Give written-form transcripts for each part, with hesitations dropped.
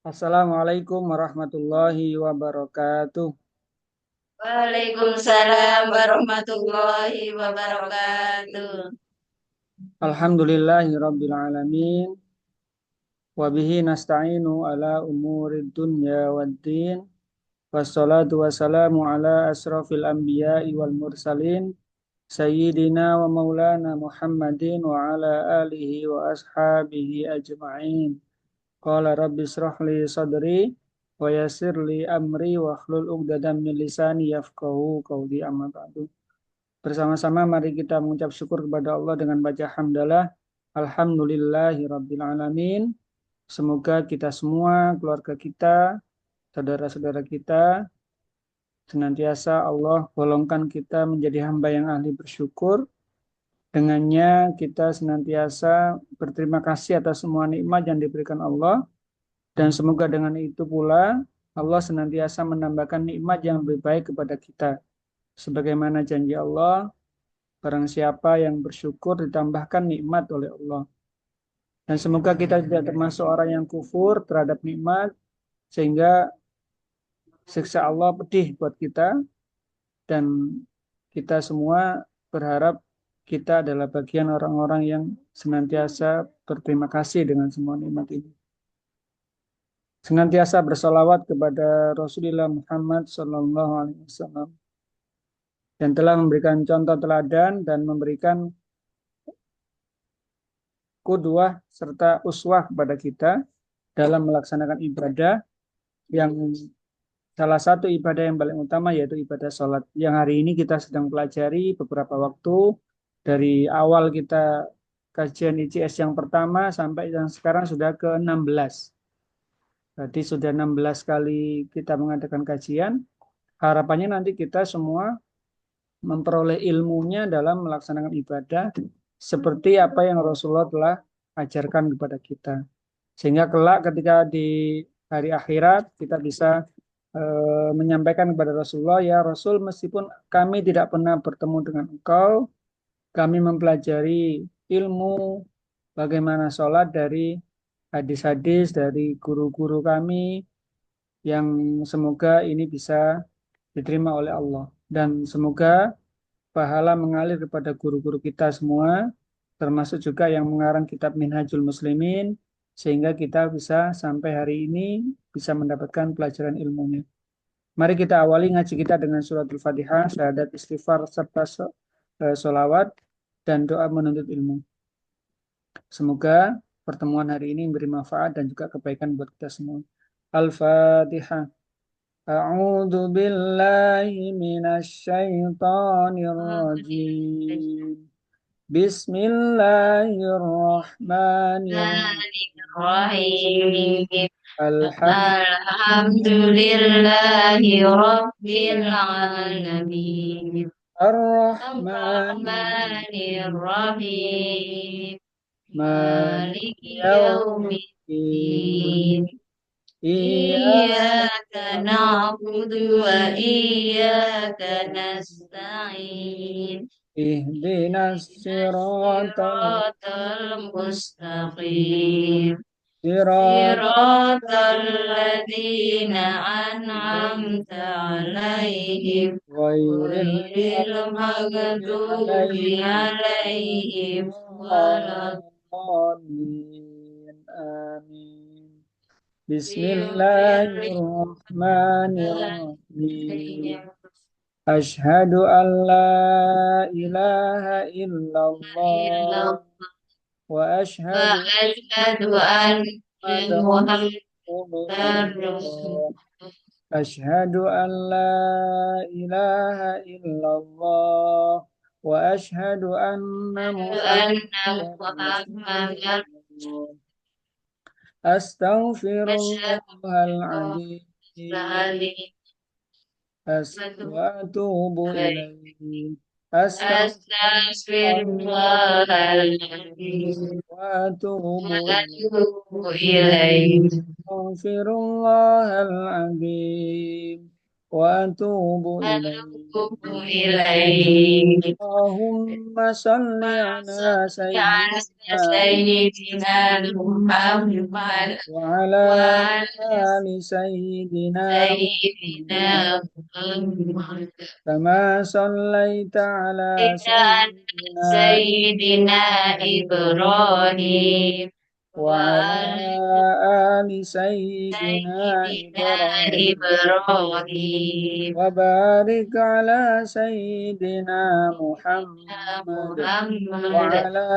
Assalamualaikum warahmatullahi wabarakatuh. Waalaikumsalam warahmatullahi wabarakatuh. Alhamdulillahi rabbil alamin. Wabihi nasta'inu ala umurid dunya waddin. Wassalatu wassalamu ala asrafil anbiya'i wal mursalin. Sayyidina wa maulana Muhammadin wa ala alihi wa ashabihi ajma'in. Qala rabbi israh li sadri wa yassir li amri wa hlul uqdadan min lisani yafqahu qawli amma ba'du. Bersama-sama mari kita mengucap syukur kepada Allah dengan baca hamdalah. Alhamdulillahi Rabbil Alamin. Semoga kita semua, keluarga kita, saudara-saudara kita, senantiasa Allah golongkan kita menjadi hamba yang ahli bersyukur. Dengannya kita senantiasa berterima kasih atas semua nikmat yang diberikan Allah. Dan semoga dengan itu pula Allah senantiasa menambahkan nikmat yang lebih baik kepada kita. Sebagaimana janji Allah, barang siapa yang bersyukur ditambahkan nikmat oleh Allah. Dan semoga kita tidak termasuk orang yang kufur terhadap nikmat, sehingga siksa Allah pedih buat kita, dan kita semua berharap kita adalah bagian orang-orang yang senantiasa berterima kasih dengan semua nikmat ini. Senantiasa bersolawat kepada Rasulullah Muhammad SAW dan telah memberikan contoh teladan dan memberikan qudwah serta uswah kepada kita dalam melaksanakan ibadah, yang salah satu ibadah yang paling utama yaitu ibadah sholat, yang hari ini kita sedang pelajari beberapa waktu dari awal kita kajian ICS yang pertama sampai yang sekarang sudah ke-16. Berarti sudah 16 kali kita mengadakan kajian. Harapannya nanti kita semua memperoleh ilmunya dalam melaksanakan ibadah seperti apa yang Rasulullah telah ajarkan kepada kita. Sehingga kelak ketika di hari akhirat kita bisa menyampaikan kepada Rasulullah, ya Rasul, meskipun kami tidak pernah bertemu dengan engkau, kami mempelajari ilmu bagaimana sholat dari hadis-hadis dari guru-guru kami, yang semoga ini bisa diterima oleh Allah. Dan semoga pahala mengalir kepada guru-guru kita semua, termasuk juga yang mengarang kitab Minhajul Muslimin, sehingga kita bisa sampai hari ini bisa mendapatkan pelajaran ilmunya. Mari kita awali ngaji kita dengan suratul Fatihah, syahadat istighfar, serta solawat, dan doa menuntut ilmu. Semoga pertemuan hari ini memberi manfaat dan juga kebaikan buat kita semua. Al-Fatihah. A'udzu billahi minasy syaithanir rajim. Bismillahirrahmanirrahim. Bismillahirrahmanirrahim. Alhamdulillah. Alhamdulillahi Rabbil Alamin. Ar-Rahman Ar-Rahmanirrahim. Maliki Maliki Yaumiddin. Yawmiddin. Iyyaka Iyyaka na'budu wa iyyaka nasta'in. ihdinas siratal Siratal mustaqim. siratal صراط الذين أنعمت عليهم ghairil غير maghdubi المغضوب alaihim عليهم ولا waladdallin. Amin. Bismillahirrahmanirrahim. الضالين Ashhadu an la ilaha إلا illallah الله wa ashhadu وأشهد أن anna محمدا رسول Rasulullah. Ashhadu an la ilaha illallah wa ashhadu anna أن Muhammadan محمدا Rasulullah. أشهد Astaghfirullahal adzim أن wa atubu ilaihi. أستغفر الله العظيم wa atubu ilaihi. وأتوب إليه. Astaghfirullahal adzim وأتوب إليك. أتوب إليك. اللهم صل على على سيدنا سيدنا محمد وعلى وعلى آل سيدنا سيدنا محمد محمد كما صليت على على سيدنا سيدنا إبراهيم وعلى وعلى آل سيدنا سيدنا إبراهيم إبراهيم وبارك على سيدنا محمد محمد وعلى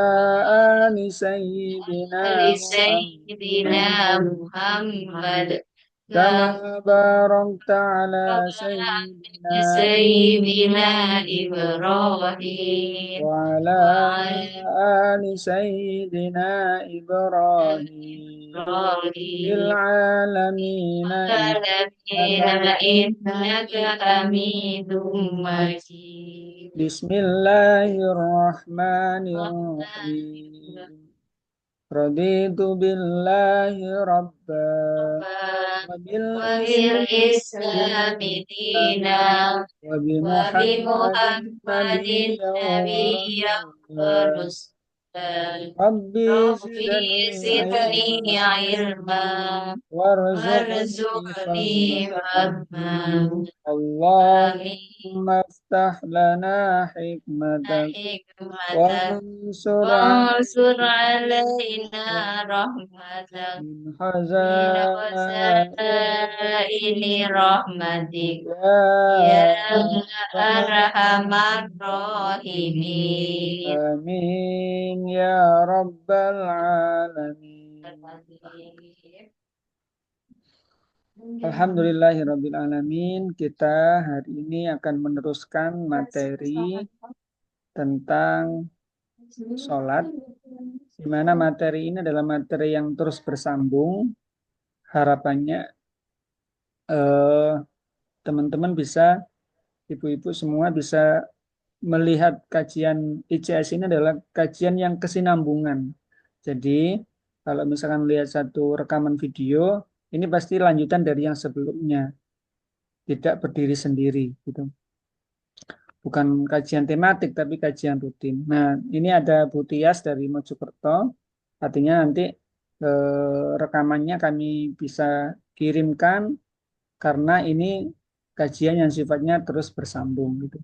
آل سيدنا لسيدنا محمد محمد كما باركت على سيدنا سيدنا إبراهيم وعلى وعلى آل سيدنا إبراهيم في إبراهيم العالمين إنك العالمين إنك حميد مجيد. بسم الله الرحمن الرحيم رضيت بالله ربا وبالإسلام وبالإسلام دينا دينا وبمحمد وبمحمد نبيا نبيا ورسولا ورسولا. ربي ربي زدني زدني علما علما وارزقني وارزقني فهما فهما. آمين. اللهم افتح لنا حكمتك حكمتك وانصر وانصر علينا علينا رحمتك من من خزائن خزائن رحمتك يا يا أرحم أرحم الراحمين. آمين يا رب العالمين. Alhamdulillahirrabbilalamin. Kita hari ini akan meneruskan materi tentang sholat, di mana materi ini adalah materi yang terus bersambung. Harapannya teman-teman bisa, ibu-ibu semua bisa melihat kajian ICS ini adalah kajian yang kesinambungan. Jadi kalau misalkan lihat satu rekaman video, ini pasti lanjutan dari yang sebelumnya, tidak berdiri sendiri gitu. Bukan kajian tematik tapi kajian rutin. Nah, ini ada Bu Tias dari Mojokerto. Artinya nanti rekamannya kami bisa kirimkan karena ini kajian yang sifatnya terus bersambung gitu.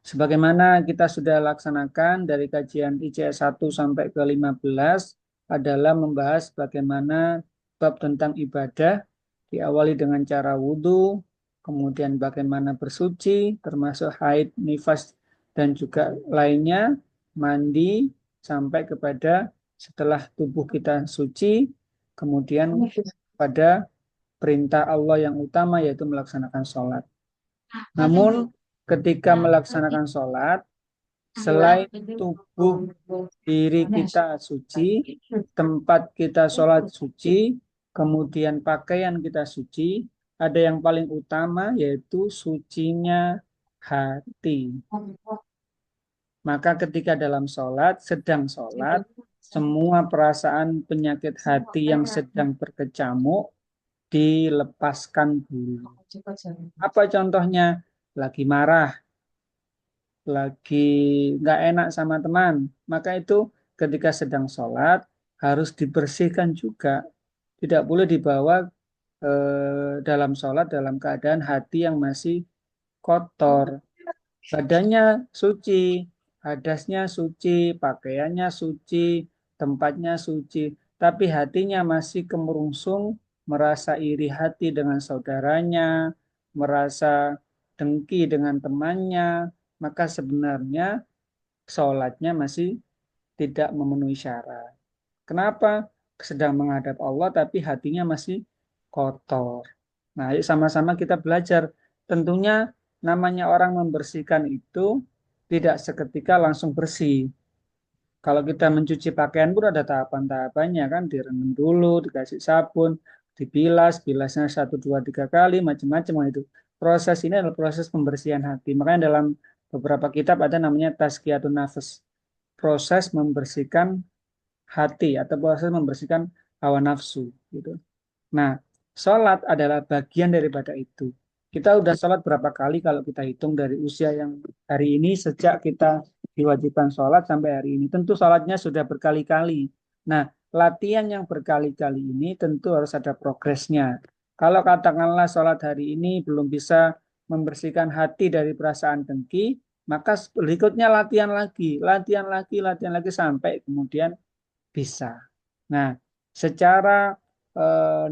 Sebagaimana kita sudah laksanakan dari kajian ICS 1 sampai ke 15 adalah membahas bagaimana bab tentang ibadah diawali dengan cara wudhu, kemudian bagaimana bersuci, termasuk haid, nifas, dan juga lainnya, mandi, sampai kepada setelah tubuh kita suci, kemudian pada perintah Allah yang utama yaitu melaksanakan sholat. Namun ketika melaksanakan sholat, selain tubuh diri kita suci, tempat kita sholat suci, kemudian pakaian kita suci, ada yang paling utama yaitu sucinya hati. Maka ketika dalam sholat, sedang sholat, semua perasaan penyakit hati yang sedang berkecamuk dilepaskan dulu. Apa contohnya? Lagi marah, lagi nggak enak sama teman, maka itu ketika sedang sholat harus dibersihkan juga. Tidak boleh dibawa dalam sholat dalam keadaan hati yang masih kotor. Badannya suci, hadasnya suci, pakaiannya suci, tempatnya suci, tapi hatinya masih kemerungsung, merasa iri hati dengan saudaranya, merasa dengki dengan temannya, maka sebenarnya sholatnya masih tidak memenuhi syarat. Kenapa? Sedang menghadap Allah tapi hatinya masih kotor. Nah, yuk sama-sama kita belajar. Tentunya namanya orang membersihkan itu tidak seketika langsung bersih. Kalau kita mencuci pakaian pun ada tahapan-tahapannya kan, direndam dulu, dikasih sabun, dibilas, bilasnya 1, 2, 3 kali, macam-macam itu. Proses ini adalah proses pembersihan hati. Makanya dalam beberapa kitab ada namanya tazkiyatun nafas, proses membersihkan hati atau proses membersihkan hawa nafsu gitu. Nah, sholat adalah bagian daripada itu. Kita udah sholat berapa kali kalau kita hitung dari usia yang hari ini sejak kita diwajibkan sholat sampai hari ini. Tentu sholatnya sudah berkali-kali. Nah, latihan yang berkali-kali ini tentu harus ada progresnya. Kalau katakanlah sholat hari ini belum bisa membersihkan hati dari perasaan dengki, maka berikutnya latihan lagi sampai kemudian bisa. Nah, secara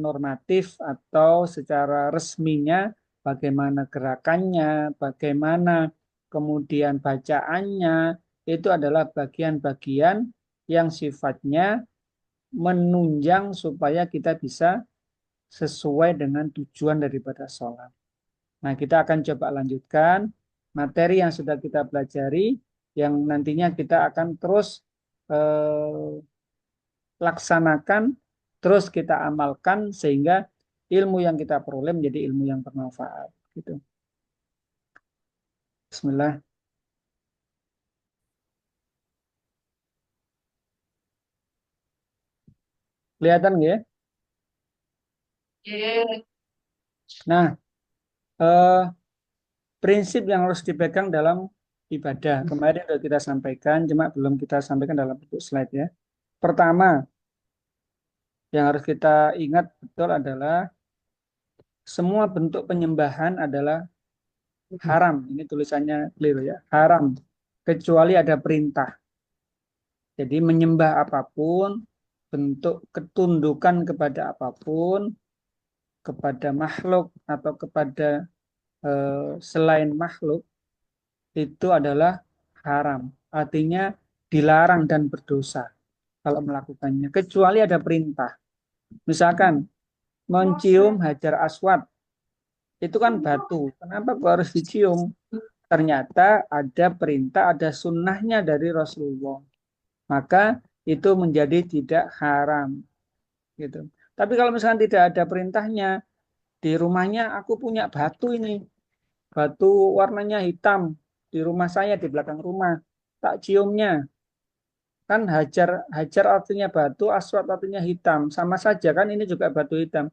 normatif atau secara resminya bagaimana gerakannya, bagaimana kemudian bacaannya, itu adalah bagian-bagian yang sifatnya menunjang supaya kita bisa sesuai dengan tujuan daripada sholat. Nah, kita akan coba lanjutkan materi yang sudah kita pelajari, yang nantinya kita akan terus laksanakan, terus kita amalkan sehingga ilmu yang kita peroleh menjadi ilmu yang bermanfaat. Gitu. Bismillah. Kelihatan nggak ya? Ya. Nah, eh, prinsip yang harus dipegang dalam ibadah. Kemarin sudah kita sampaikan, cuma belum kita sampaikan dalam bentuk slide ya. Pertama, yang harus kita ingat betul adalah semua bentuk penyembahan adalah haram. Ini tulisannya keliru ya, haram. Kecuali ada perintah. Jadi menyembah apapun, bentuk ketundukan kepada apapun, kepada makhluk atau kepada selain makhluk, itu adalah haram. Artinya dilarang dan berdosa kalau melakukannya. Kecuali ada perintah. Misalkan mencium hajar aswad, itu kan batu. Kenapa kok harus dicium? Ternyata ada perintah, ada sunnahnya dari Rasulullah. Maka itu menjadi tidak haram. Gitu. Tapi kalau misalkan tidak ada perintahnya, di rumahnya aku punya batu ini, batu warnanya hitam di rumah saya di belakang rumah, tak ciumnya, kan hajar hajar artinya batu, aswad artinya hitam, sama saja kan ini juga batu hitam,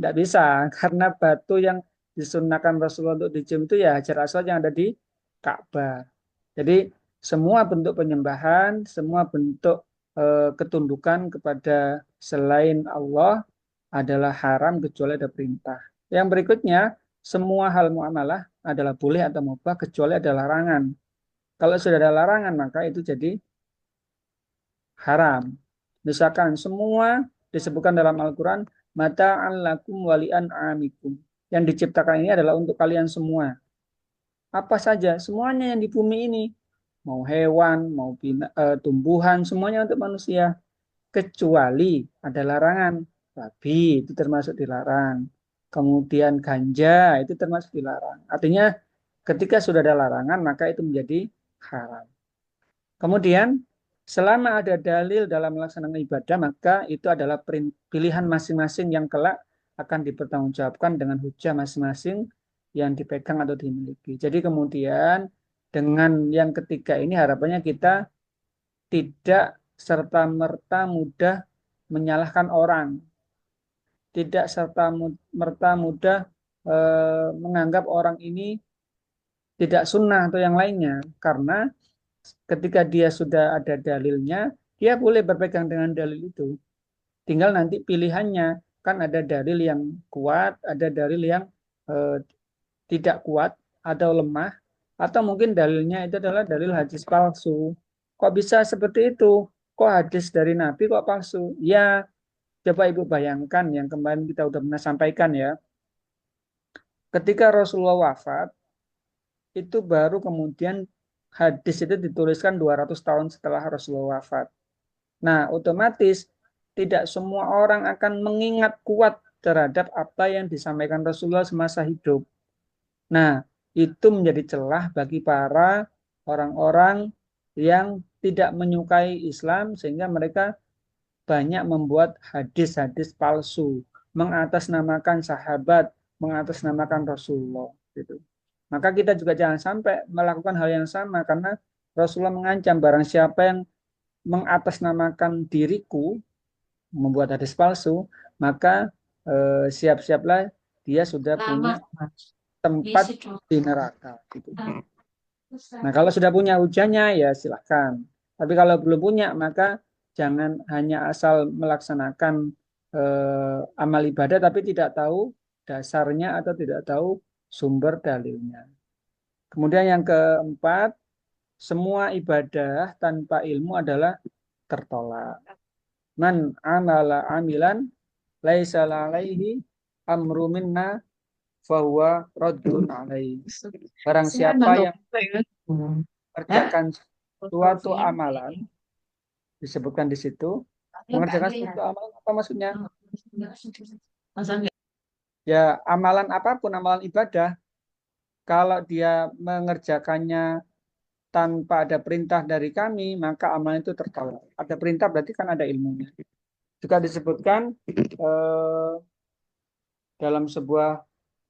tidak bisa karena batu yang disunahkan Rasulullah untuk dicium itu ya hajar aswad yang ada di Ka'bah. Jadi semua bentuk penyembahan, semua bentuk ketundukan kepada selain Allah adalah haram kecuali ada perintah. Yang berikutnya, semua hal muamalah adalah boleh atau mubah kecuali ada larangan. Kalau sudah ada larangan maka itu jadi haram. Misalkan semua disebutkan dalam Al-Quran, mata'an lakum wali'an amikum. Yang diciptakan ini adalah untuk kalian semua. Apa saja, semuanya yang di bumi ini. Mau hewan, mau tumbuhan, semuanya untuk manusia. Kecuali ada larangan. Babi itu termasuk dilarang. Kemudian ganja itu termasuk dilarang. Artinya ketika sudah ada larangan maka itu menjadi haram. Kemudian selama ada dalil dalam melaksanakan ibadah maka itu adalah pilihan masing-masing yang kelak akan dipertanggungjawabkan dengan hujah masing-masing yang dipegang atau dimiliki. Jadi kemudian dengan yang ketiga ini harapannya kita tidak serta-merta mudah menyalahkan orang, tidak serta-merta mudah menganggap orang ini tidak sunnah atau yang lainnya, karena ketika dia sudah ada dalilnya, dia boleh berpegang dengan dalil itu. Tinggal nanti pilihannya, kan ada dalil yang kuat, ada dalil yang eh, tidak kuat atau lemah, atau mungkin dalilnya itu adalah dalil hadis palsu. Kok bisa seperti itu? Kok hadis dari Nabi kok palsu? Ya, coba Ibu bayangkan yang kemarin kita udah pernah sampaikan ya. Ketika Rasulullah wafat, itu baru kemudian hadis itu dituliskan 200 tahun setelah Rasulullah wafat. Nah, otomatis tidak semua orang akan mengingat kuat terhadap apa yang disampaikan Rasulullah semasa hidup. Nah, itu menjadi celah bagi para orang-orang yang tidak menyukai Islam sehingga mereka banyak membuat hadis-hadis palsu, mengatasnamakan sahabat, mengatasnamakan Rasulullah gitu. Maka kita juga jangan sampai melakukan hal yang sama karena Rasulullah mengancam barang siapa yang mengatasnamakan diriku, membuat hadis palsu, maka siap-siaplah dia sudah punya Lama. tempat di neraka. Gitu. Nah, kalau sudah punya hujahnya ya silahkan. Tapi kalau belum punya maka jangan hanya asal melaksanakan amal ibadah tapi tidak tahu dasarnya atau tidak tahu sumber dalilnya. Kemudian yang keempat, semua ibadah tanpa ilmu adalah tertolak. Man amala amilan laisa alaihi amru minna fahuwa raddun alaihi. Barang siapa yang mengerjakan suatu amalan, disebutkan di situ, mengerjakan suatu amalan apa maksudnya? Ya, amalan apapun, amalan ibadah, kalau dia mengerjakannya tanpa ada perintah dari kami, maka amalan itu tertolak. Ada perintah berarti kan ada ilmunya. Juga disebutkan dalam sebuah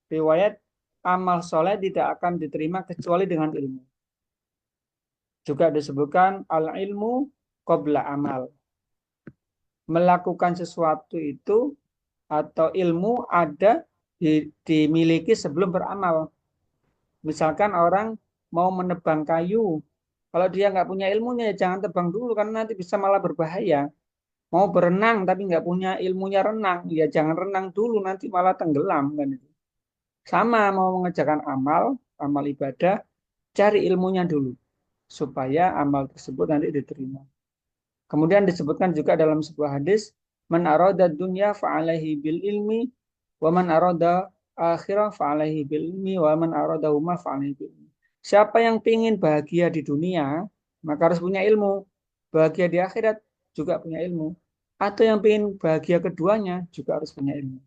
riwayat, amal soleh tidak akan diterima kecuali dengan ilmu. Juga disebutkan al-ilmu qabla amal. Melakukan sesuatu itu atau ilmu ada dimiliki sebelum beramal. Misalkan orang mau menebang kayu, kalau dia nggak punya ilmunya ya jangan tebang dulu karena nanti bisa malah berbahaya. Mau berenang tapi nggak punya ilmunya renang, ya jangan renang dulu nanti malah tenggelam kan itu. Sama mau mengerjakan amal, amal ibadah, cari ilmunya dulu supaya amal tersebut nanti diterima. Kemudian disebutkan juga dalam sebuah hadis, man arada dunya fa'alaihi bil ilmi wa man arada akhirah fa'alaihi bil ilmi wa man arada huma fa'alaihi bil ilmi. Siapa yang ingin bahagia di dunia, maka harus punya ilmu. Bahagia di akhirat juga punya ilmu. Atau yang ingin bahagia keduanya juga harus punya ilmu.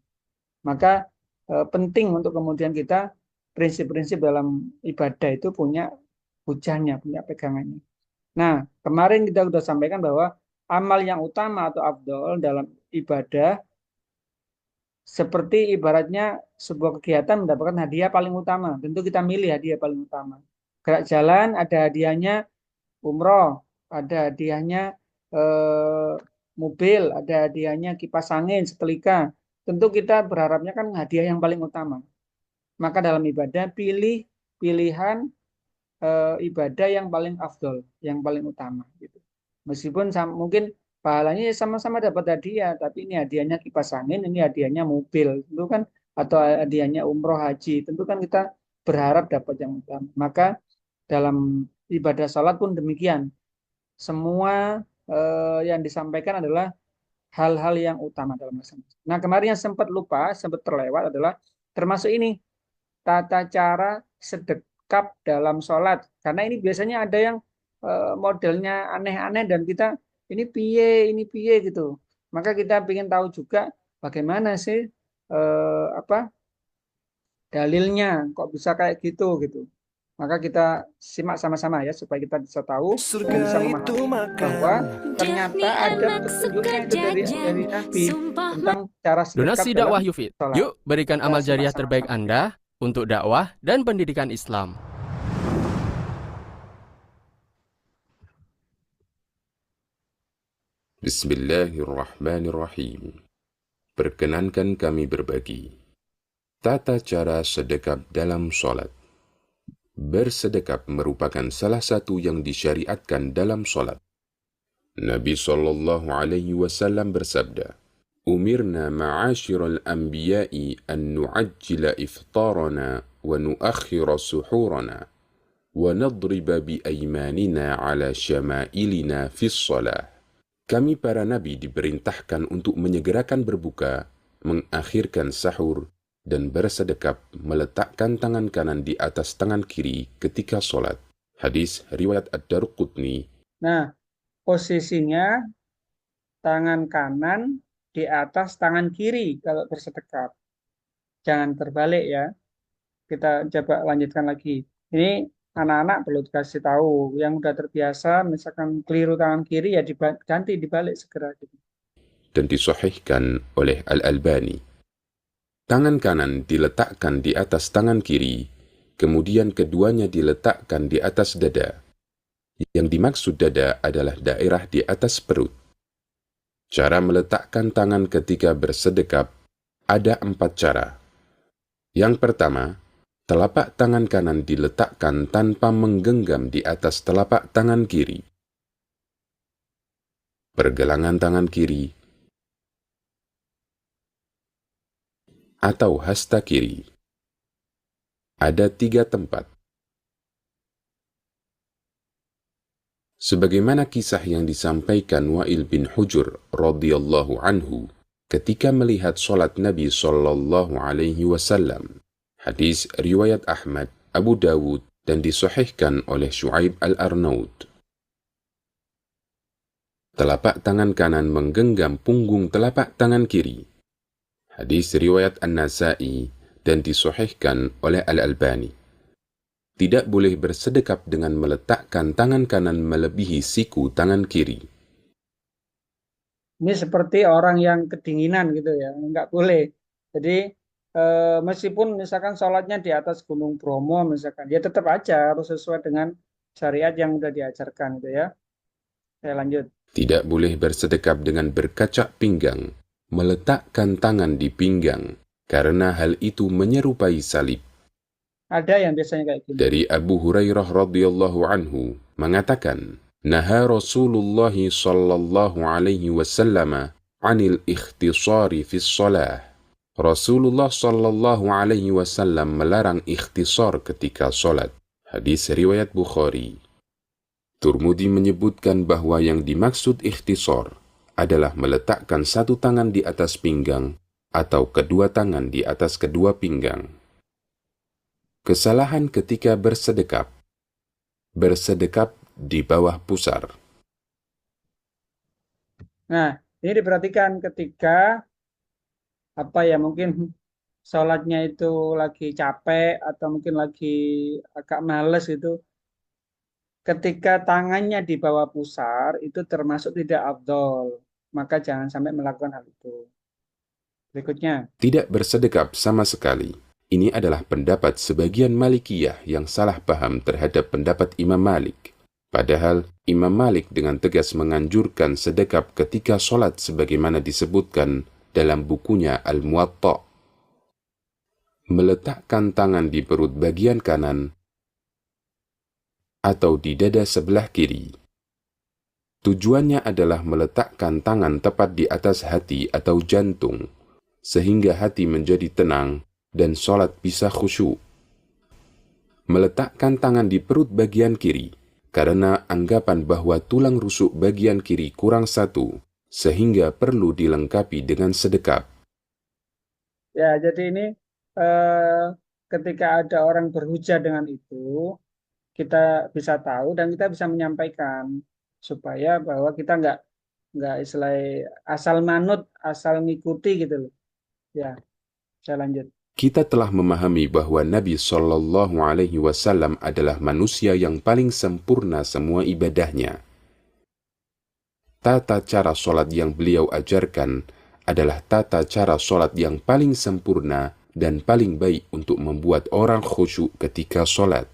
Maka penting untuk kemudian kita prinsip-prinsip dalam ibadah itu punya hujahnya, punya pegangannya. Nah, kemarin kita sudah sampaikan bahwa amal yang utama atau afdol dalam ibadah seperti ibaratnya sebuah kegiatan mendapatkan hadiah paling utama. Tentu kita milih hadiah paling utama. Gerak jalan ada hadiahnya umroh, ada hadiahnya mobil, ada hadiahnya kipas angin, setelika. Tentu kita berharapnya kan hadiah yang paling utama. Maka dalam ibadah pilih pilihan ibadah yang paling afdol, yang paling utama. Gitu. Meskipun mungkin pahalanya sama-sama dapat hadiah, tapi ini hadiahnya kipas angin, ini hadiahnya mobil, tentu kan, atau hadiahnya umroh haji, tentu kan kita berharap dapat yang utama. Maka dalam ibadah sholat pun demikian. Semua yang disampaikan adalah hal-hal yang utama dalam masing-masing. Nah, kemarin yang sempat lupa, sempat terlewat adalah termasuk ini tata cara sedekap dalam sholat. Karena ini biasanya ada yang modelnya aneh-aneh dan kita ini piye gitu. Maka kita ingin tahu juga bagaimana sih dalilnya kok bisa kayak gitu gitu. Maka kita simak sama-sama ya supaya kita bisa tahu dan bisa memahami bahwa ternyata ada petunjuknya itu dari Nabi tentang cara sedekap Donasi dalam dakwah Yufid. sholat. Yuk berikan amal Kita jariah simak terbaik sama-sama. Anda untuk dakwah dan pendidikan Islam. Bismillahirrahmanirrahim. Perkenankan kami berbagi tata cara sedekap dalam sholat. Bersedekap merupakan salah satu yang disyariatkan dalam sholat. Nabi SAW bersabda, Umirna ma'asyiral anbiya'i an nu'ajjila iftarana wa nuakhira suhurana wa nadriba bi aymanina ala syama'ilina fis shalah. Kami para nabi diperintahkan untuk menyegerakan berbuka, mengakhirkan sahur, dan bersedekap meletakkan tangan kanan di atas tangan kiri ketika sholat. Hadis riwayat Ad-Darqutni. Nah, posisinya tangan kanan di atas tangan kiri kalau bersedekap. Jangan terbalik ya. Kita coba lanjutkan lagi. Ini anak-anak perlu dikasih tahu. Yang udah terbiasa, misalkan keliru tangan kiri, ya ganti dibalik segera. Dan disahihkan oleh Al-Albani. Tangan kanan diletakkan di atas tangan kiri, kemudian keduanya diletakkan di atas dada. Yang dimaksud dada adalah daerah di atas perut. Cara meletakkan tangan ketika bersedekap ada 4 cara. Yang pertama, Telapak tangan kanan diletakkan tanpa menggenggam di atas telapak tangan kiri. Pergelangan tangan kiri atau hasta kiri. Ada 3 tempat. Sebagaimana kisah yang disampaikan Wa'il bin Hujur radhiyallahu anhu ketika melihat solat Nabi sallallahu alaihi wasallam. Hadis riwayat Ahmad, Abu Dawud dan disahihkan oleh Syuaib Al-Arnaud. Telapak tangan kanan menggenggam punggung telapak tangan kiri. Hadis riwayat An-Nasa'i dan disahihkan oleh Al-Albani. Tidak boleh bersedekap dengan meletakkan tangan kanan melebihi siku tangan kiri. Ini seperti orang yang kedinginan gitu ya, nggak boleh. Jadi meskipun misalkan sholatnya di atas Gunung Bromo misalkan, ya tetap aja harus sesuai dengan syariat yang udah diajarkan gitu ya. Saya lanjut. Tidak boleh bersedekap dengan berkacak pinggang, meletakkan tangan di pinggang, karena hal itu menyerupai salib. Ada yang biasanya kayak gini. Dari Abu Hurairah radhiyallahu anhu mengatakan, Naha Rasulullah sallallahu alaihi wasallam 'anil ikhtisari fi shalah. Rasulullah sallallahu alaihi wasallam melarang ikhtisar ketika salat. Hadis riwayat Bukhari. Turmudi menyebutkan bahwa yang dimaksud ikhtisar adalah meletakkan satu tangan di atas pinggang atau kedua tangan di atas kedua pinggang. Kesalahan ketika bersedekap. Bersedekap di bawah pusar. Nah, ini diperhatikan ketika mungkin sholatnya itu lagi capek atau mungkin lagi agak males itu. Ketika tangannya di bawah pusar itu termasuk tidak afdol, maka jangan sampai melakukan hal itu. Berikutnya. Tidak bersedekap sama sekali. Ini adalah pendapat sebagian Malikiyah yang salah paham terhadap pendapat Imam Malik. Padahal Imam Malik dengan tegas menganjurkan sedekap ketika sholat sebagaimana disebutkan dalam bukunya Al-Muwatta. Meletakkan tangan di perut bagian kanan atau di dada sebelah kiri. Tujuannya adalah meletakkan tangan tepat di atas hati atau jantung, sehingga hati menjadi tenang dan sholat bisa khusyuk. Meletakkan tangan di perut bagian kiri, karena anggapan bahwa tulang rusuk bagian kiri kurang satu, sehingga perlu dilengkapi dengan sedekap. Ya, jadi ini ketika ada orang berhujah dengan itu, kita bisa tahu dan kita bisa menyampaikan supaya bahwa kita nggak istilahnya asal manut, asal ngikuti gitu loh. Ya, saya lanjut. Kita telah memahami bahwa Nabi Shallallahu Alaihi Wasallam adalah manusia yang paling sempurna semua ibadahnya. Tata cara sholat yang beliau ajarkan adalah tata cara sholat yang paling sempurna dan paling baik untuk membuat orang khusyuk ketika sholat.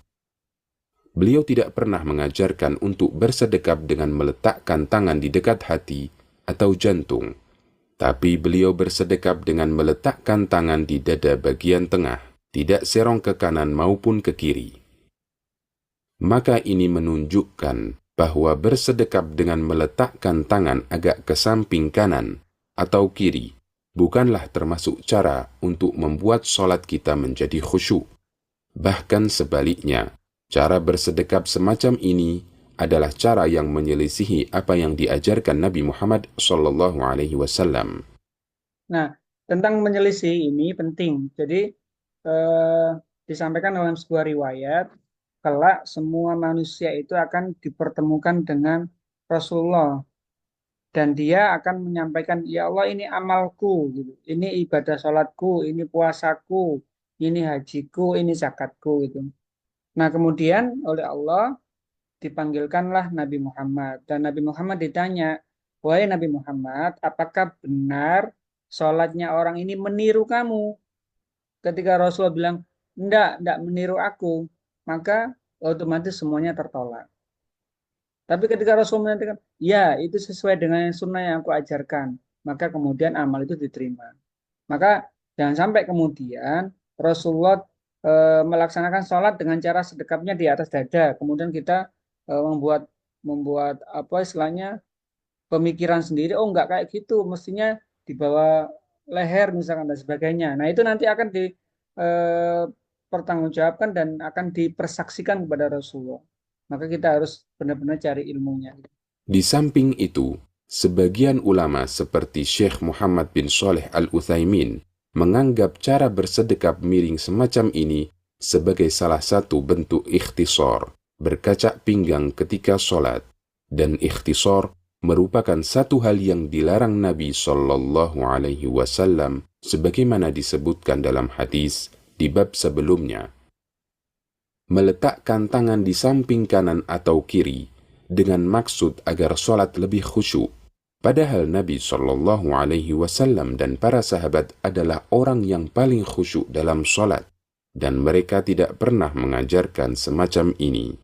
Beliau tidak pernah mengajarkan untuk bersedekap dengan meletakkan tangan di dekat hati atau jantung. Tapi beliau bersedekap dengan meletakkan tangan di dada bagian tengah, tidak serong ke kanan maupun ke kiri. Maka ini menunjukkan bahwa bersedekap dengan meletakkan tangan agak ke samping kanan atau kiri bukanlah termasuk cara untuk membuat sholat kita menjadi khusyuk. Bahkan sebaliknya, cara bersedekap semacam ini adalah cara yang menyelisihi apa yang diajarkan Nabi Muhammad SAW. Nah, tentang menyelisih ini penting. Jadi disampaikan dalam sebuah riwayat, kelak semua manusia itu akan dipertemukan dengan Rasulullah. Dan dia akan menyampaikan, ya Allah ini amalku, gitu. Ini ibadah sholatku, ini puasaku, ini hajiku, ini zakatku. Gitu. Nah kemudian oleh Allah, dipanggilkanlah Nabi Muhammad. Dan Nabi Muhammad ditanya, wahai Nabi Muhammad, apakah benar sholatnya orang ini meniru kamu? Ketika Rasulullah bilang, enggak meniru aku, maka otomatis semuanya tertolak. Tapi ketika Rasulullah mengatakan, ya itu sesuai dengan sunnah yang aku ajarkan, maka kemudian amal itu diterima. Maka jangan sampai kemudian Rasulullah melaksanakan sholat dengan cara sedekapnya di atas dada. Kemudian kita membuat membuat apa istilahnya pemikiran sendiri. Oh enggak kayak gitu, mestinya di bawah leher misalkan dan sebagainya. Nah itu nanti akan dipertanggungjawabkan dan akan dipersaksikan kepada Rasulullah. Maka kita harus benar-benar cari ilmunya. Di samping itu, sebagian ulama seperti Syekh Muhammad bin Shalih Al-Utsaimin menganggap cara bersedekap miring semacam ini sebagai salah satu bentuk ikhtisar, berkacak pinggang ketika sholat, dan ikhtisar merupakan satu hal yang dilarang Nabi Shallallahu Alaihi Wasallam sebagaimana disebutkan dalam hadis di bab sebelumnya. Meletakkan tangan di samping kanan atau kiri dengan maksud agar sholat lebih khusyuk. Padahal Nabi Shallallahu Alaihi Wasallam dan para sahabat adalah orang yang paling khusyuk dalam sholat, dan mereka tidak pernah mengajarkan semacam ini.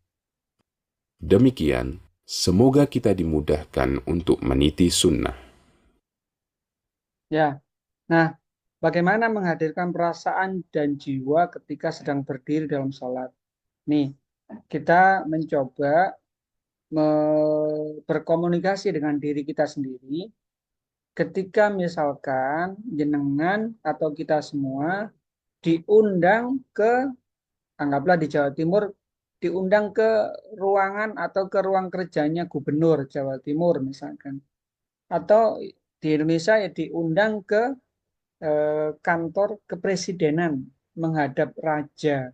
Demikian, semoga kita dimudahkan untuk meniti sunnah. Ya, nah bagaimana menghadirkan perasaan dan jiwa ketika sedang berdiri dalam sholat? Nih, kita mencoba berkomunikasi dengan diri kita sendiri ketika misalkan jenengan atau kita semua diundang ke, anggaplah di Jawa Timur, diundang ke ruangan atau ke ruang kerjanya gubernur Jawa Timur misalkan, atau di Indonesia ya diundang ke kantor kepresidenan menghadap raja.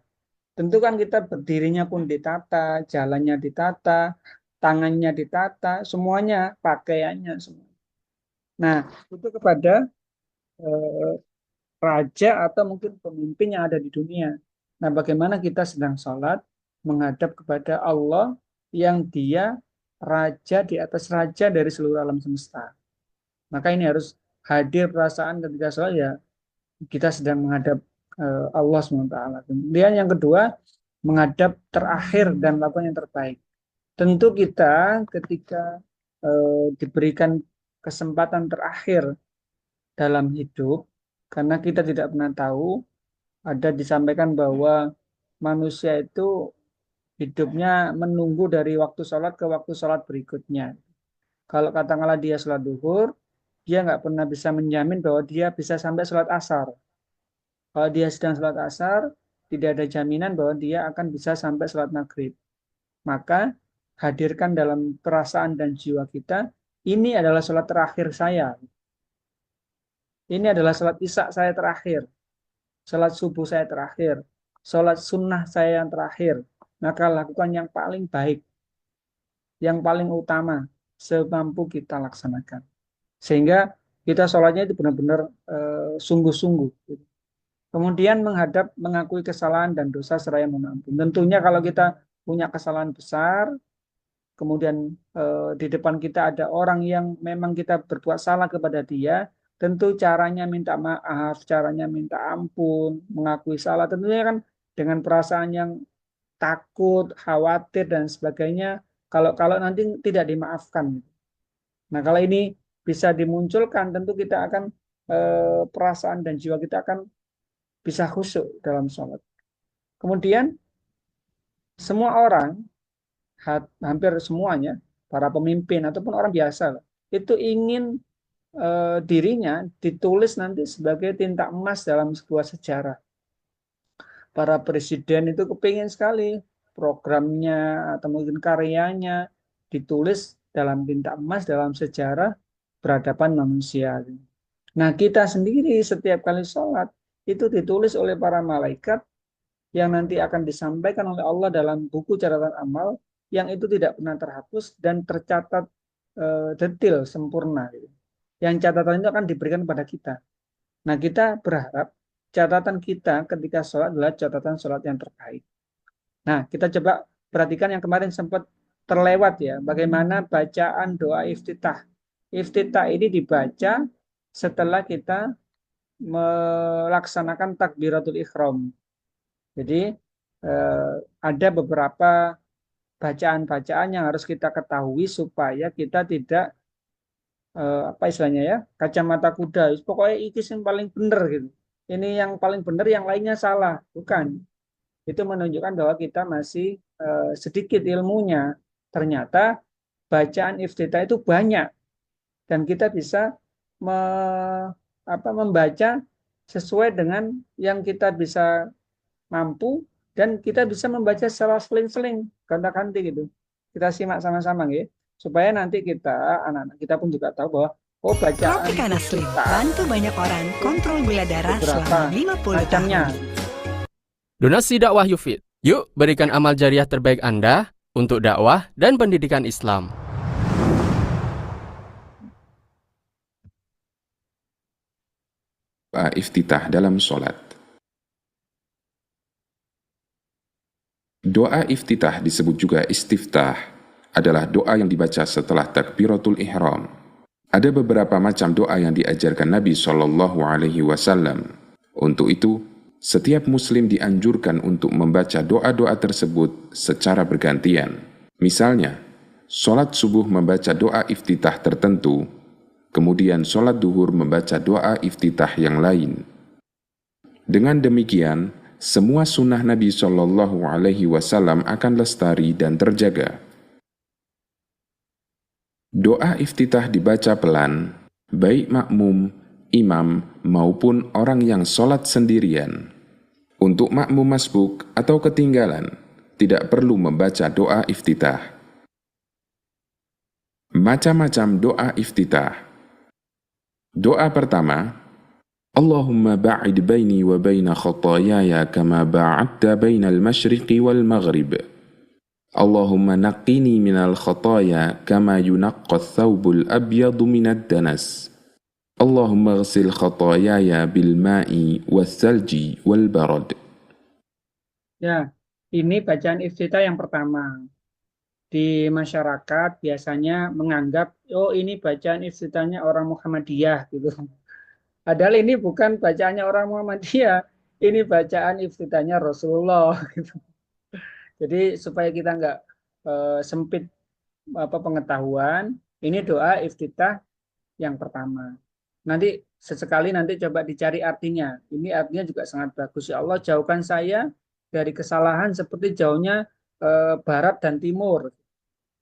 Tentu kan kita berdirinya pun ditata, jalannya ditata, tangannya ditata, semuanya, pakaiannya semua. Nah, itu kepada raja atau mungkin pemimpin yang ada di dunia. Nah, bagaimana kita sedang sholat menghadap kepada Allah yang dia raja di atas raja dari seluruh alam semesta. Maka ini harus hadir perasaan ketika sholat ya kita sedang menghadap Allah SWT. Kemudian yang kedua, menghadap terakhir dan melakukan yang terbaik. Tentu kita ketika diberikan kesempatan terakhir dalam hidup, karena kita tidak pernah tahu, ada disampaikan bahwa manusia itu hidupnya menunggu dari waktu sholat ke waktu sholat berikutnya. Kalau katakanlah dia sholat duhur, dia nggak pernah bisa menjamin bahwa dia bisa sampai sholat asar. Kalau dia sedang sholat asar, tidak ada jaminan bahwa dia akan bisa sampai sholat maghrib. Maka hadirkan dalam perasaan dan jiwa kita, ini adalah sholat terakhir saya. Ini adalah sholat isya saya terakhir. Sholat subuh saya terakhir. Sholat sunnah saya yang terakhir. Maka lakukan yang paling baik. Yang paling utama. Semampu kita laksanakan. Sehingga kita sholatnya itu benar-benar sungguh-sungguh. Kemudian mengakui kesalahan dan dosa seraya mohon ampun. Tentunya kalau kita punya kesalahan besar, kemudian di depan kita ada orang yang memang kita berbuat salah kepada dia, tentu caranya minta maaf, caranya minta ampun, mengakui salah, tentunya kan dengan perasaan yang takut, khawatir dan sebagainya. Kalau nanti tidak dimaafkan. Nah kalau ini bisa dimunculkan, tentu kita akan perasaan dan jiwa kita akan bisa khusyuk dalam sholat. Kemudian semua orang, hampir semuanya, para pemimpin ataupun orang biasa, itu ingin dirinya ditulis nanti sebagai tinta emas dalam sebuah sejarah. Para presiden itu kepingin sekali programnya atau mungkin karyanya ditulis dalam tinta emas dalam sejarah peradaban manusia. Nah kita sendiri setiap kali sholat itu ditulis oleh para malaikat yang nanti akan disampaikan oleh Allah dalam buku catatan amal yang itu tidak pernah terhapus dan tercatat detail sempurna. Yang catatan itu akan diberikan kepada kita. Nah kita berharap catatan kita ketika sholat adalah catatan sholat yang terbaik. Nah kita coba perhatikan yang kemarin sempat terlewat ya, bagaimana bacaan doa iftitah. Iftitah ini dibaca setelah kita melaksanakan takbiratul ihram. Jadi ada beberapa bacaan-bacaan yang harus kita ketahui supaya kita tidak apa istilahnya ya, kacamata kuda. Pokoknya itu yang paling benar gitu. Ini yang paling benar, yang lainnya salah. Bukan. itu menunjukkan bahwa kita masih sedikit ilmunya. Ternyata bacaan iftitah itu banyak dan kita bisa membaca sesuai dengan yang kita bisa mampu dan kita bisa membaca secara seling-seling, gonta-ganti gitu. Kita simak sama-sama ya, supaya nanti kita anak-anak kita pun juga tahu bahwa bacaan Tropicana Slim iftitah bantu banyak orang kontrol gula darah beberapa selama 50 macamnya. tahun. Donasi dakwah Yufid. Yuk berikan amal jariah terbaik Anda untuk dakwah dan pendidikan Islam. Doa iftitah dalam solat. Doa iftitah disebut juga istiftah, adalah doa yang dibaca setelah takbiratul ihram. Ada beberapa macam doa yang diajarkan Nabi SAW. Untuk itu, setiap muslim dianjurkan untuk membaca doa-doa tersebut secara bergantian. Misalnya, solat subuh membaca doa iftitah tertentu, kemudian solat duhur membaca doa iftitah yang lain. Dengan demikian, semua sunnah Nabi SAW akan lestari dan terjaga. Doa iftitah dibaca pelan, baik makmum, imam, maupun orang yang solat sendirian. Untuk makmum masbuk atau ketinggalan, tidak perlu membaca doa iftitah. Macam-macam doa iftitah. Doa pertama, Allahumma ba'id baini wa baina khatayaya kama ba'adta bainal masyriqi wal maghrib. Allahumma naqqini minal khataya kama yunaqqa thawbul abyadu minad danas. Allahumma ghsil khatayaya bil ma'i wal thalji wal barad. Ya, ini bacaan iftitah yang pertama. Di masyarakat biasanya menganggap, ini bacaan iftitahnya orang Muhammadiyah gitu. Padahal ini bukan bacaannya orang Muhammadiyah, ini bacaan iftitahnya Rasulullah gitu. Jadi supaya kita nggak sempit pengetahuan, ini doa iftitah yang pertama. Nanti sesekali nanti coba dicari artinya. Ini artinya juga sangat bagus. Ya Allah, jauhkan saya dari kesalahan seperti jauhnya barat dan timur.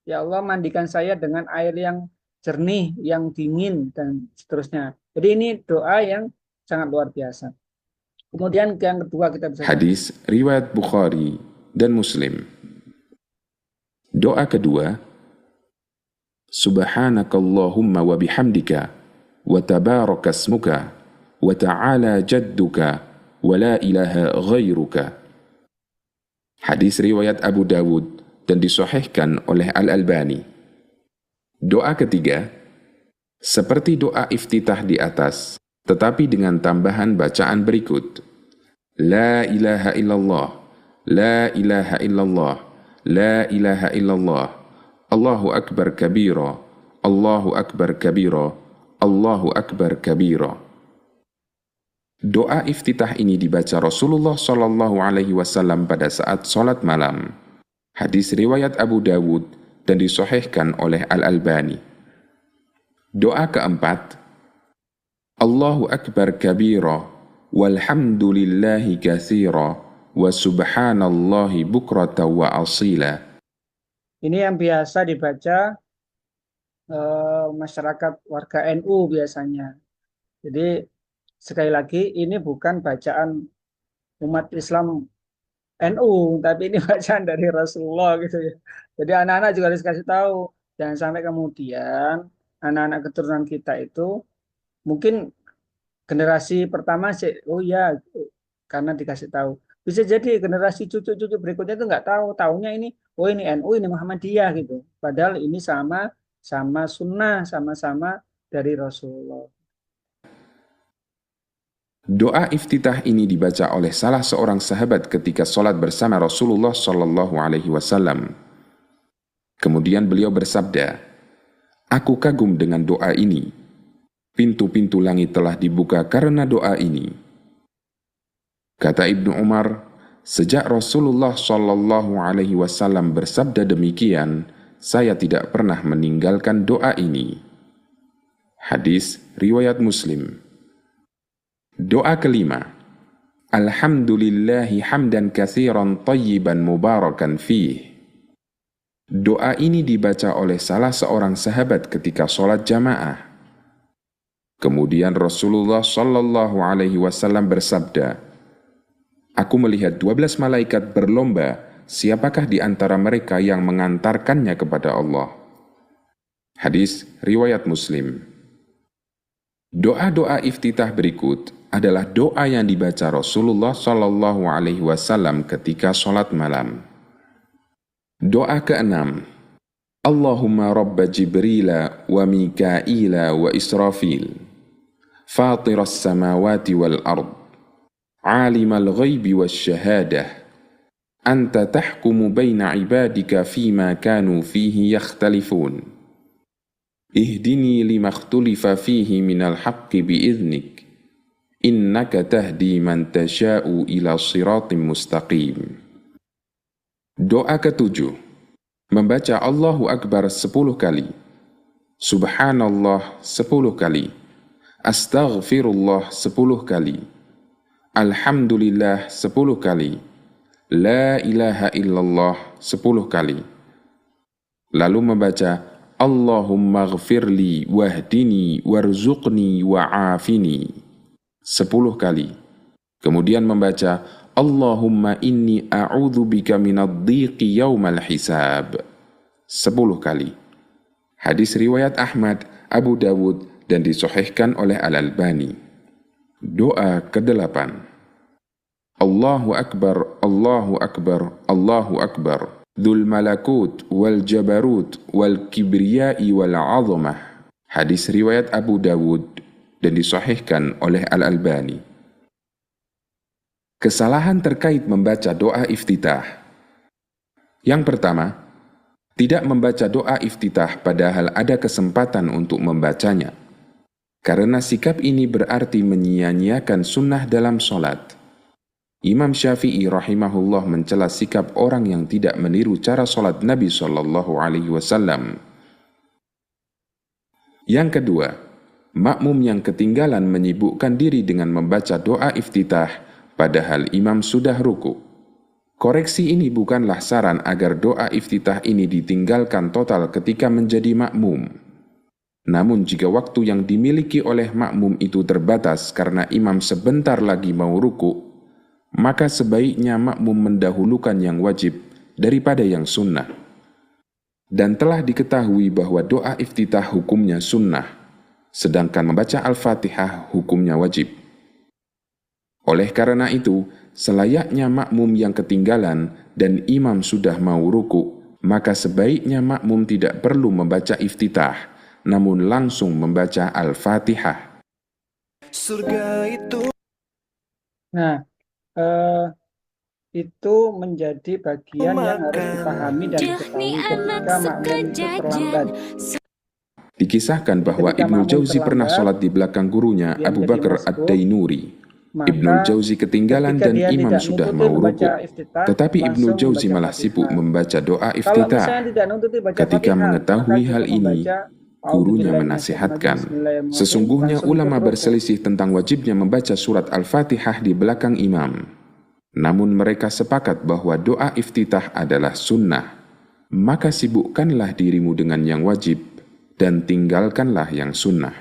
Ya Allah, mandikan saya dengan air yang jernih, yang dingin, dan seterusnya. Jadi ini doa yang sangat luar biasa. Kemudian yang kedua kita bisa Hadis riwayat Bukhari dan Muslim. Doa kedua, Subhanakallahumma wa bihamdika wa tabaraka asmuka wa ta'ala jadduka wa la ilaha ghairuka. Hadis riwayat Abu Dawud dan disahihkan oleh Al-Albani. Doa ketiga, seperti doa iftitah di atas, tetapi dengan tambahan bacaan berikut. La ilaha illallah, la ilaha illallah, la ilaha illallah, Allahu akbar kabira, Allahu akbar kabira, Allahu akbar kabira. Doa iftitah ini dibaca Rasulullah SAW pada saat sholat malam. Hadis riwayat Abu Dawud dan disahihkan oleh Al-Albani. Doa keempat, Allahu akbar kabira, walhamdulillahi katsira, wa subhanallahi bukrata wa asila. Ini yang biasa dibaca masyarakat warga NU biasanya. Jadi sekali lagi ini bukan bacaan umat Islam NU, tapi ini bacaan dari Rasulullah gitu ya. Jadi anak-anak juga harus kasih tahu, jangan sampai kemudian anak-anak keturunan kita itu mungkin generasi pertama sih, karena dikasih tahu. Bisa jadi generasi cucu-cucu berikutnya itu nggak tahu, taunya ini, ini NU, ini Muhammadiyah gitu. Padahal ini sama sunnah, sama-sama dari Rasulullah. Doa iftitah ini dibaca oleh salah seorang sahabat ketika sholat bersama Rasulullah SAW. Kemudian beliau bersabda, "Aku kagum dengan doa ini. Pintu-pintu langit telah dibuka karena doa ini." Kata Ibnu Umar, sejak Rasulullah SAW bersabda demikian, saya tidak pernah meninggalkan doa ini. Hadis riwayat Muslim. Doa kelima, Alhamdulillahi hamdan katsiran tayyiban mubarakan fih. Doa ini dibaca oleh salah seorang sahabat ketika sholat jamaah. Kemudian Rasulullah Shallallahu Alaihi Wasallam bersabda, "Aku melihat 12 malaikat berlomba, siapakah di antara mereka yang mengantarkannya kepada Allah." Hadis riwayat Muslim. Doa-doa iftitah berikut adalah doa yang dibaca Rasulullah Shallallahu Alaihi Wasallam ketika sholat malam. Doa ke-6. Allahumma rabba Jibrila wa Mikaila wa Israfil, fatiras samawati wal ard, alimal ghaibi was syahadah, anta tahkumu baina ibadika fima kanu fihi yakhtalifun, ihdini lima ikhtulifa fihi minal haqqi biiznik, innaka tahdi man tasha'u ila siratim mustaqim. Doa ke-7. Membaca Allahu Akbar 10 kali, Subhanallah 10 kali, Astaghfirullah 10 kali, Alhamdulillah 10 kali, La ilaha illallah 10 kali. Lalu membaca Allahumma ghfirli wahdini warzuqni wa'afini 10 kali. Kemudian membaca Allahumma inni a'udzubika minadh-dhiqi yaumal hisab 10 kali. Hadis riwayat Ahmad, Abu Dawud dan disahihkan oleh Al-Albani. Doa ke-8. Allahu Akbar, Allahu Akbar, Allahu Akbar, Dzul malakut wal jabarut wal kibriyai wal 'azamah. Hadis riwayat Abu Dawud dan disahihkan oleh Al-Albani. Kesalahan terkait membaca doa iftitah. Yang pertama, tidak membaca doa iftitah padahal ada kesempatan untuk membacanya. Karena sikap ini berarti menyia-nyiakan sunnah dalam sholat. Imam Syafi'i rahimahullah mencela sikap orang yang tidak meniru cara sholat Nabi SAW. Yang kedua, makmum yang ketinggalan menyibukkan diri dengan membaca doa iftitah padahal imam sudah ruku. Koreksi ini bukanlah saran agar doa iftitah ini ditinggalkan total ketika menjadi makmum. Namun jika waktu yang dimiliki oleh makmum itu terbatas karena imam sebentar lagi mau ruku, maka sebaiknya makmum mendahulukan yang wajib daripada yang sunnah. Dan telah diketahui bahwa doa iftitah hukumnya sunnah, sedangkan membaca Al-Fatihah hukumnya wajib. Oleh karena itu, selayaknya makmum yang ketinggalan dan imam sudah mau ruku, maka sebaiknya makmum tidak perlu membaca iftitah, namun langsung membaca Al-Fatihah. Surga itu. Nah, itu menjadi bagian yang harus dipahami dan diketahui ketika makmum itu terlambat. Dikisahkan bahwa Ibnu Jauzi pernah sholat di belakang gurunya Abu Bakar Ad-Dainuri. Ibnu Jauzi ketinggalan dan imam sudah mau ruku, tetapi Ibnu Jauzi malah sibuk membaca doa iftitah. Ketika mengetahui hal ini, gurunya menasihatkan, sesungguhnya ulama berselisih tentang wajibnya membaca surat Al-Fatihah di belakang imam. Namun mereka sepakat bahwa doa iftitah adalah sunnah. Maka sibukkanlah dirimu dengan yang wajib dan tinggalkanlah yang sunnah.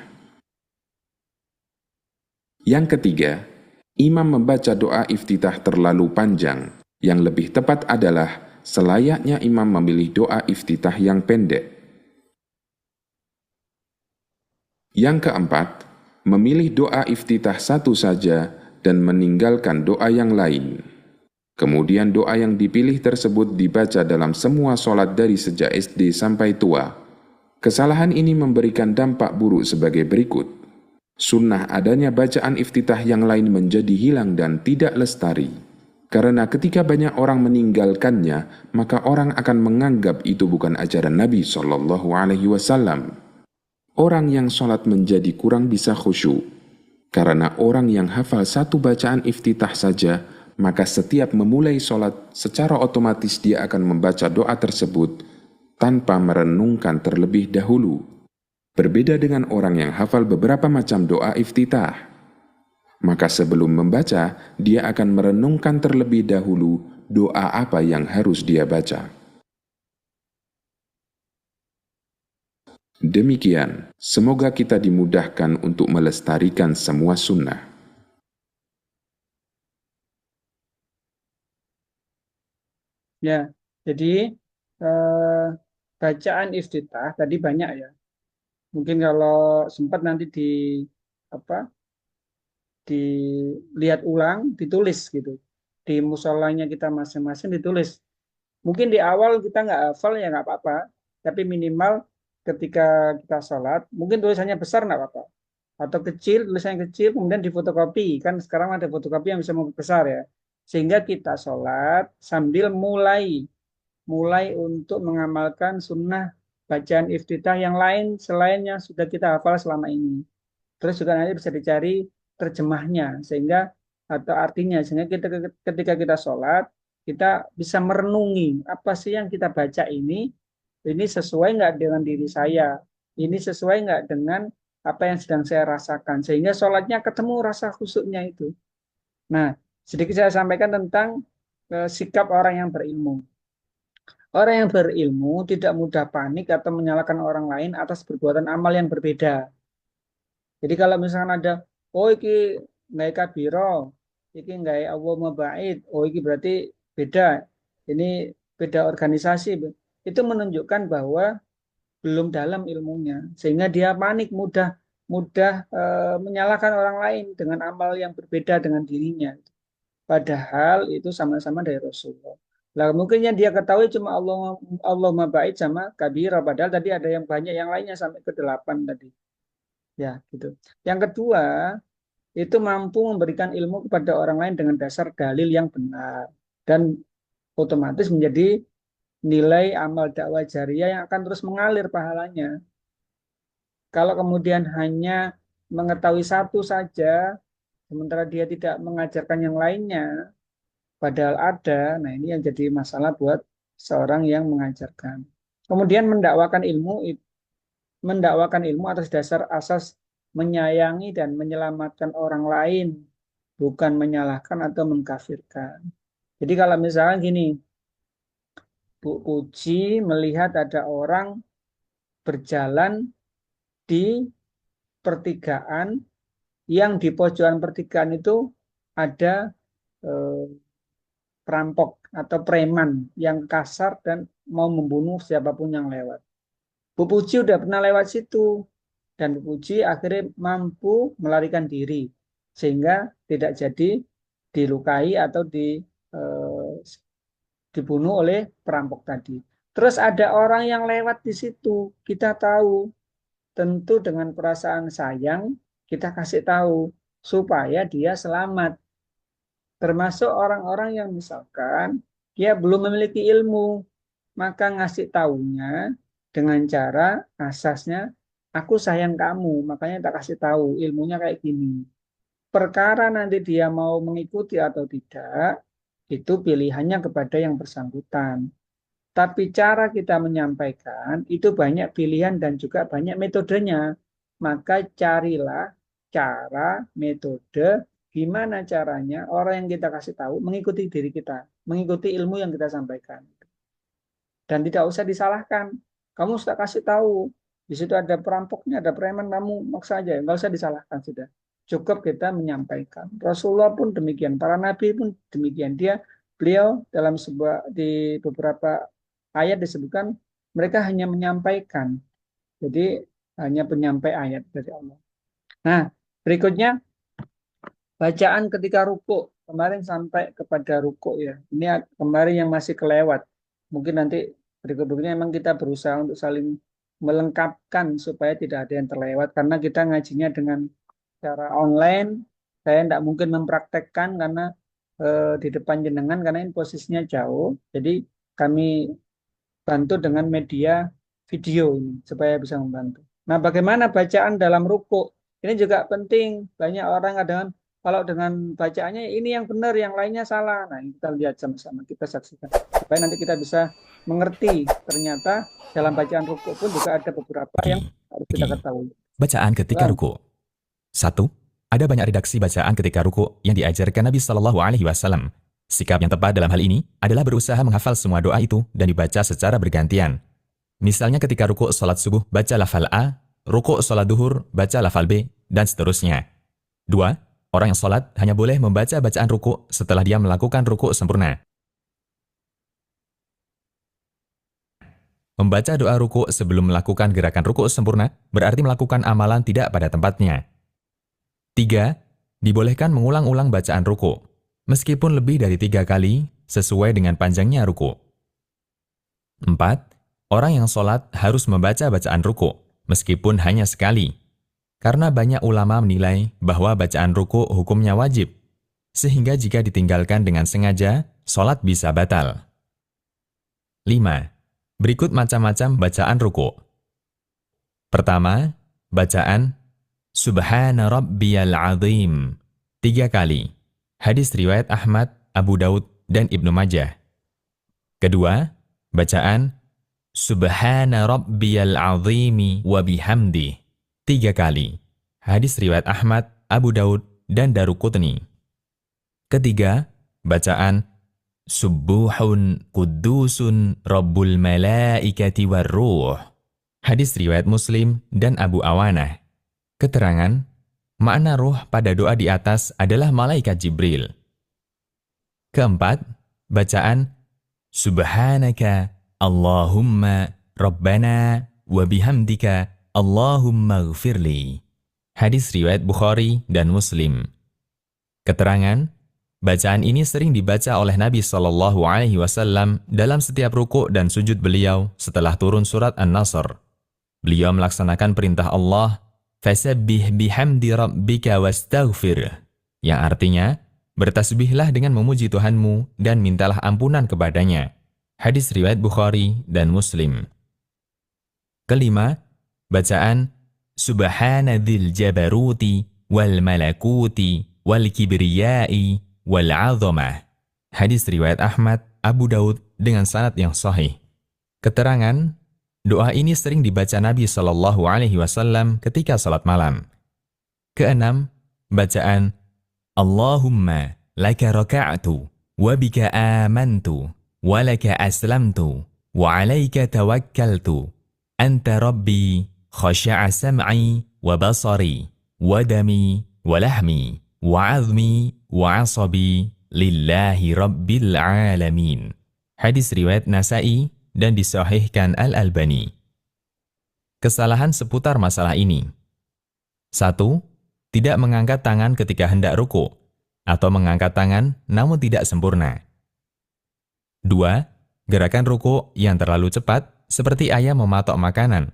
Yang ketiga, imam membaca doa iftitah terlalu panjang. Yang lebih tepat adalah selayaknya imam memilih doa iftitah yang pendek. Yang keempat, memilih doa iftitah satu saja dan meninggalkan doa yang lain. Kemudian doa yang dipilih tersebut dibaca dalam semua sholat dari sejak SD sampai tua. Kesalahan ini memberikan dampak buruk sebagai berikut. Sunnah adanya bacaan iftitah yang lain menjadi hilang dan tidak lestari. Karena ketika banyak orang meninggalkannya, maka orang akan menganggap itu bukan ajaran Nabi SAW. Orang yang sholat menjadi kurang bisa khusyuk. Karena orang yang hafal satu bacaan iftitah saja, maka setiap memulai sholat secara otomatis dia akan membaca doa tersebut tanpa merenungkan terlebih dahulu. Berbeda dengan orang yang hafal beberapa macam doa iftitah. Maka sebelum membaca, dia akan merenungkan terlebih dahulu doa apa yang harus dia baca. Demikian, semoga kita dimudahkan untuk melestarikan semua sunnah. Ya, jadi bacaan iftitah tadi banyak ya. Mungkin kalau sempat nanti apa dilihat ulang, ditulis gitu. Di musolanya kita masing-masing ditulis. Mungkin di awal kita nggak hafal ya nggak apa-apa, tapi minimal ketika kita sholat, mungkin tulisannya besar nggak apa-apa. Atau kecil, tulisannya kecil, kemudian difotokopi. Kan sekarang ada fotokopi yang bisa membesar ya. Sehingga kita sholat sambil mulai untuk mengamalkan sunnah bacaan iftitah yang lain selain yang sudah kita hafal selama ini. Terus juga nanti bisa dicari terjemahnya sehingga atau artinya sehingga ketika kita sholat kita bisa merenungi apa sih yang kita baca ini sesuai nggak dengan diri saya, ini sesuai nggak dengan apa yang sedang saya rasakan sehingga sholatnya ketemu rasa khusyuknya itu. Nah, sedikit saya sampaikan tentang sikap orang yang berilmu. Orang yang berilmu tidak mudah panik atau menyalahkan orang lain atas perbuatan amal yang berbeda. Jadi kalau misalkan ada, oh iki nggak kabiro, iki nggak Allah mabait, oh iki berarti beda, ini beda organisasi, itu menunjukkan bahwa belum dalam ilmunya, sehingga dia panik mudah menyalahkan orang lain dengan amal yang berbeda dengan dirinya. Padahal itu sama-sama dari Rasulullah. Lah mungkin yang dia ketahui cuma Allah mabait sama kabiro, padahal tadi ada yang banyak yang lainnya sampai ke 8 tadi. Ya, gitu. Yang kedua, itu mampu memberikan ilmu kepada orang lain dengan dasar dalil yang benar dan otomatis menjadi nilai amal dakwah jariah yang akan terus mengalir pahalanya. Kalau kemudian hanya mengetahui satu saja, sementara dia tidak mengajarkan yang lainnya, padahal ada, nah ini yang jadi masalah buat seorang yang mengajarkan. Kemudian mendakwakan ilmu atas dasar asas menyayangi dan menyelamatkan orang lain, bukan menyalahkan atau mengkafirkan. Jadi kalau misalnya gini, Bu Puji melihat ada orang berjalan di pertigaan yang di pojokan pertigaan itu ada perampok atau preman yang kasar dan mau membunuh siapapun yang lewat. Bu Puji udah pernah lewat situ dan Bu Puji akhirnya mampu melarikan diri sehingga tidak jadi dilukai atau dibunuh oleh perampok tadi. Terus ada orang yang lewat di situ, kita tahu, tentu dengan perasaan sayang kita kasih tahu supaya dia selamat. Termasuk orang-orang yang misalkan dia belum memiliki ilmu, maka ngasih taunya dengan cara asasnya aku sayang kamu, makanya tak kasih tahu ilmunya kayak gini. Perkara nanti dia mau mengikuti atau tidak, itu pilihannya kepada yang bersangkutan. Tapi cara kita menyampaikan itu banyak pilihan dan juga banyak metodenya. Maka carilah cara, metode, gimana caranya orang yang kita kasih tahu mengikuti diri kita, mengikuti ilmu yang kita sampaikan. Dan tidak usah disalahkan. Kamu sudah kasih tahu, di situ ada perampoknya, ada preman, kamu maksa aja, nggak usah disalahkan sudah. Cukup kita menyampaikan. Rasulullah pun demikian, para nabi pun demikian. Beliau dalam di beberapa ayat disebutkan mereka hanya menyampaikan. Jadi hanya penyampai ayat dari Allah. Nah, berikutnya bacaan ketika ruku. Kemarin sampai kepada ruku ya. Ini kemarin yang masih kelewat. Mungkin nanti berikut-berikutnya memang kita berusaha untuk saling melengkapkan supaya tidak ada yang terlewat karena kita ngajinya dengan cara online. Saya tidak mungkin mempraktekkan karena di depan jenengan karena ini posisinya jauh. Jadi kami bantu dengan media video ini supaya bisa membantu. Nah, bagaimana bacaan dalam ruku? Ini juga penting. Banyak orang kadang kalau dengan bacaannya ini yang benar, yang lainnya salah. Nah, kita lihat sama-sama, kita saksikan. Supaya nanti kita bisa mengerti ternyata dalam bacaan ruku pun juga ada beberapa yang harus kita ketahui. Bacaan ketika ruku. 1. Ada banyak redaksi bacaan ketika ruku yang diajarkan Nabi Shallallahu Alaihi Wasallam. Sikap yang tepat dalam hal ini adalah berusaha menghafal semua doa itu dan dibaca secara bergantian. Misalnya ketika ruku sholat subuh, baca lafal A, ruku sholat duhur, baca lafal B, dan seterusnya. 2. Orang yang sholat hanya boleh membaca bacaan ruku setelah dia melakukan ruku sempurna. Membaca doa ruku sebelum melakukan gerakan ruku sempurna berarti melakukan amalan tidak pada tempatnya. 3. Dibolehkan mengulang-ulang bacaan ruku, meskipun lebih dari 3 kali sesuai dengan panjangnya ruku. 4. Orang yang sholat harus membaca bacaan ruku, meskipun hanya sekali. Karena banyak ulama menilai bahwa bacaan ruku hukumnya wajib, sehingga jika ditinggalkan dengan sengaja, sholat bisa batal. 5. Berikut macam-macam bacaan ruku. Pertama, bacaan Subhana Rabbiyal Azim 3 kali. Hadis riwayat Ahmad, Abu Daud, dan Ibnu Majah. Kedua, bacaan Subhana Rabbiyal Azimi wa bihamdi 3 kali. Hadis riwayat Ahmad, Abu Daud, dan Daruqutni. Ketiga, bacaan Subuhun Qudusun Rabbul Malaikati Warruh. Hadis riwayat Muslim dan Abu Awanah. Keterangan, makna ruh pada doa di atas adalah malaikat Jibril. Keempat, bacaan Subhanaka Allahumma Rabbana wa bihamdika Allahumma ghfirli. Hadis riwayat Bukhari dan Muslim. Keterangan, bacaan ini sering dibaca oleh Nabi Shallallahu Alaihi Wasallam dalam setiap ruku dan sujud beliau setelah turun surat An-Nasr. Beliau melaksanakan perintah Allah, Fasabbih bihamdi rabbika wastaghfir, yang artinya, bertasbihlah dengan memuji Tuhanmu dan mintalah ampunan kepadanya. Hadis riwayat Bukhari dan Muslim. Kelima, bacaan Subhanadzil jabaruti wal malakuti wal kibriyai wal azamah. Hadis riwayat Ahmad, Abu Daud dengan sanad yang sahih. Keterangan, doa ini sering dibaca Nabi Shallallahu Alaihi Wasallam ketika salat malam. Keenam, bacaan Allahumma laka raka'tu wa bika amantu wa laka aslamtu wa alaika tawakkaltu anta rabbi khasha'a sam'i wa basari wa dami wa lahmi wa azmi wa asabi lillahi rabbil alamin. Hadis riwayat Nasai dan disahihkan Al-Albani. Kesalahan seputar masalah ini. 1. Tidak mengangkat tangan ketika hendak ruku, atau mengangkat tangan namun tidak sempurna. 2. Gerakan ruku yang terlalu cepat, seperti ayam mematok makanan.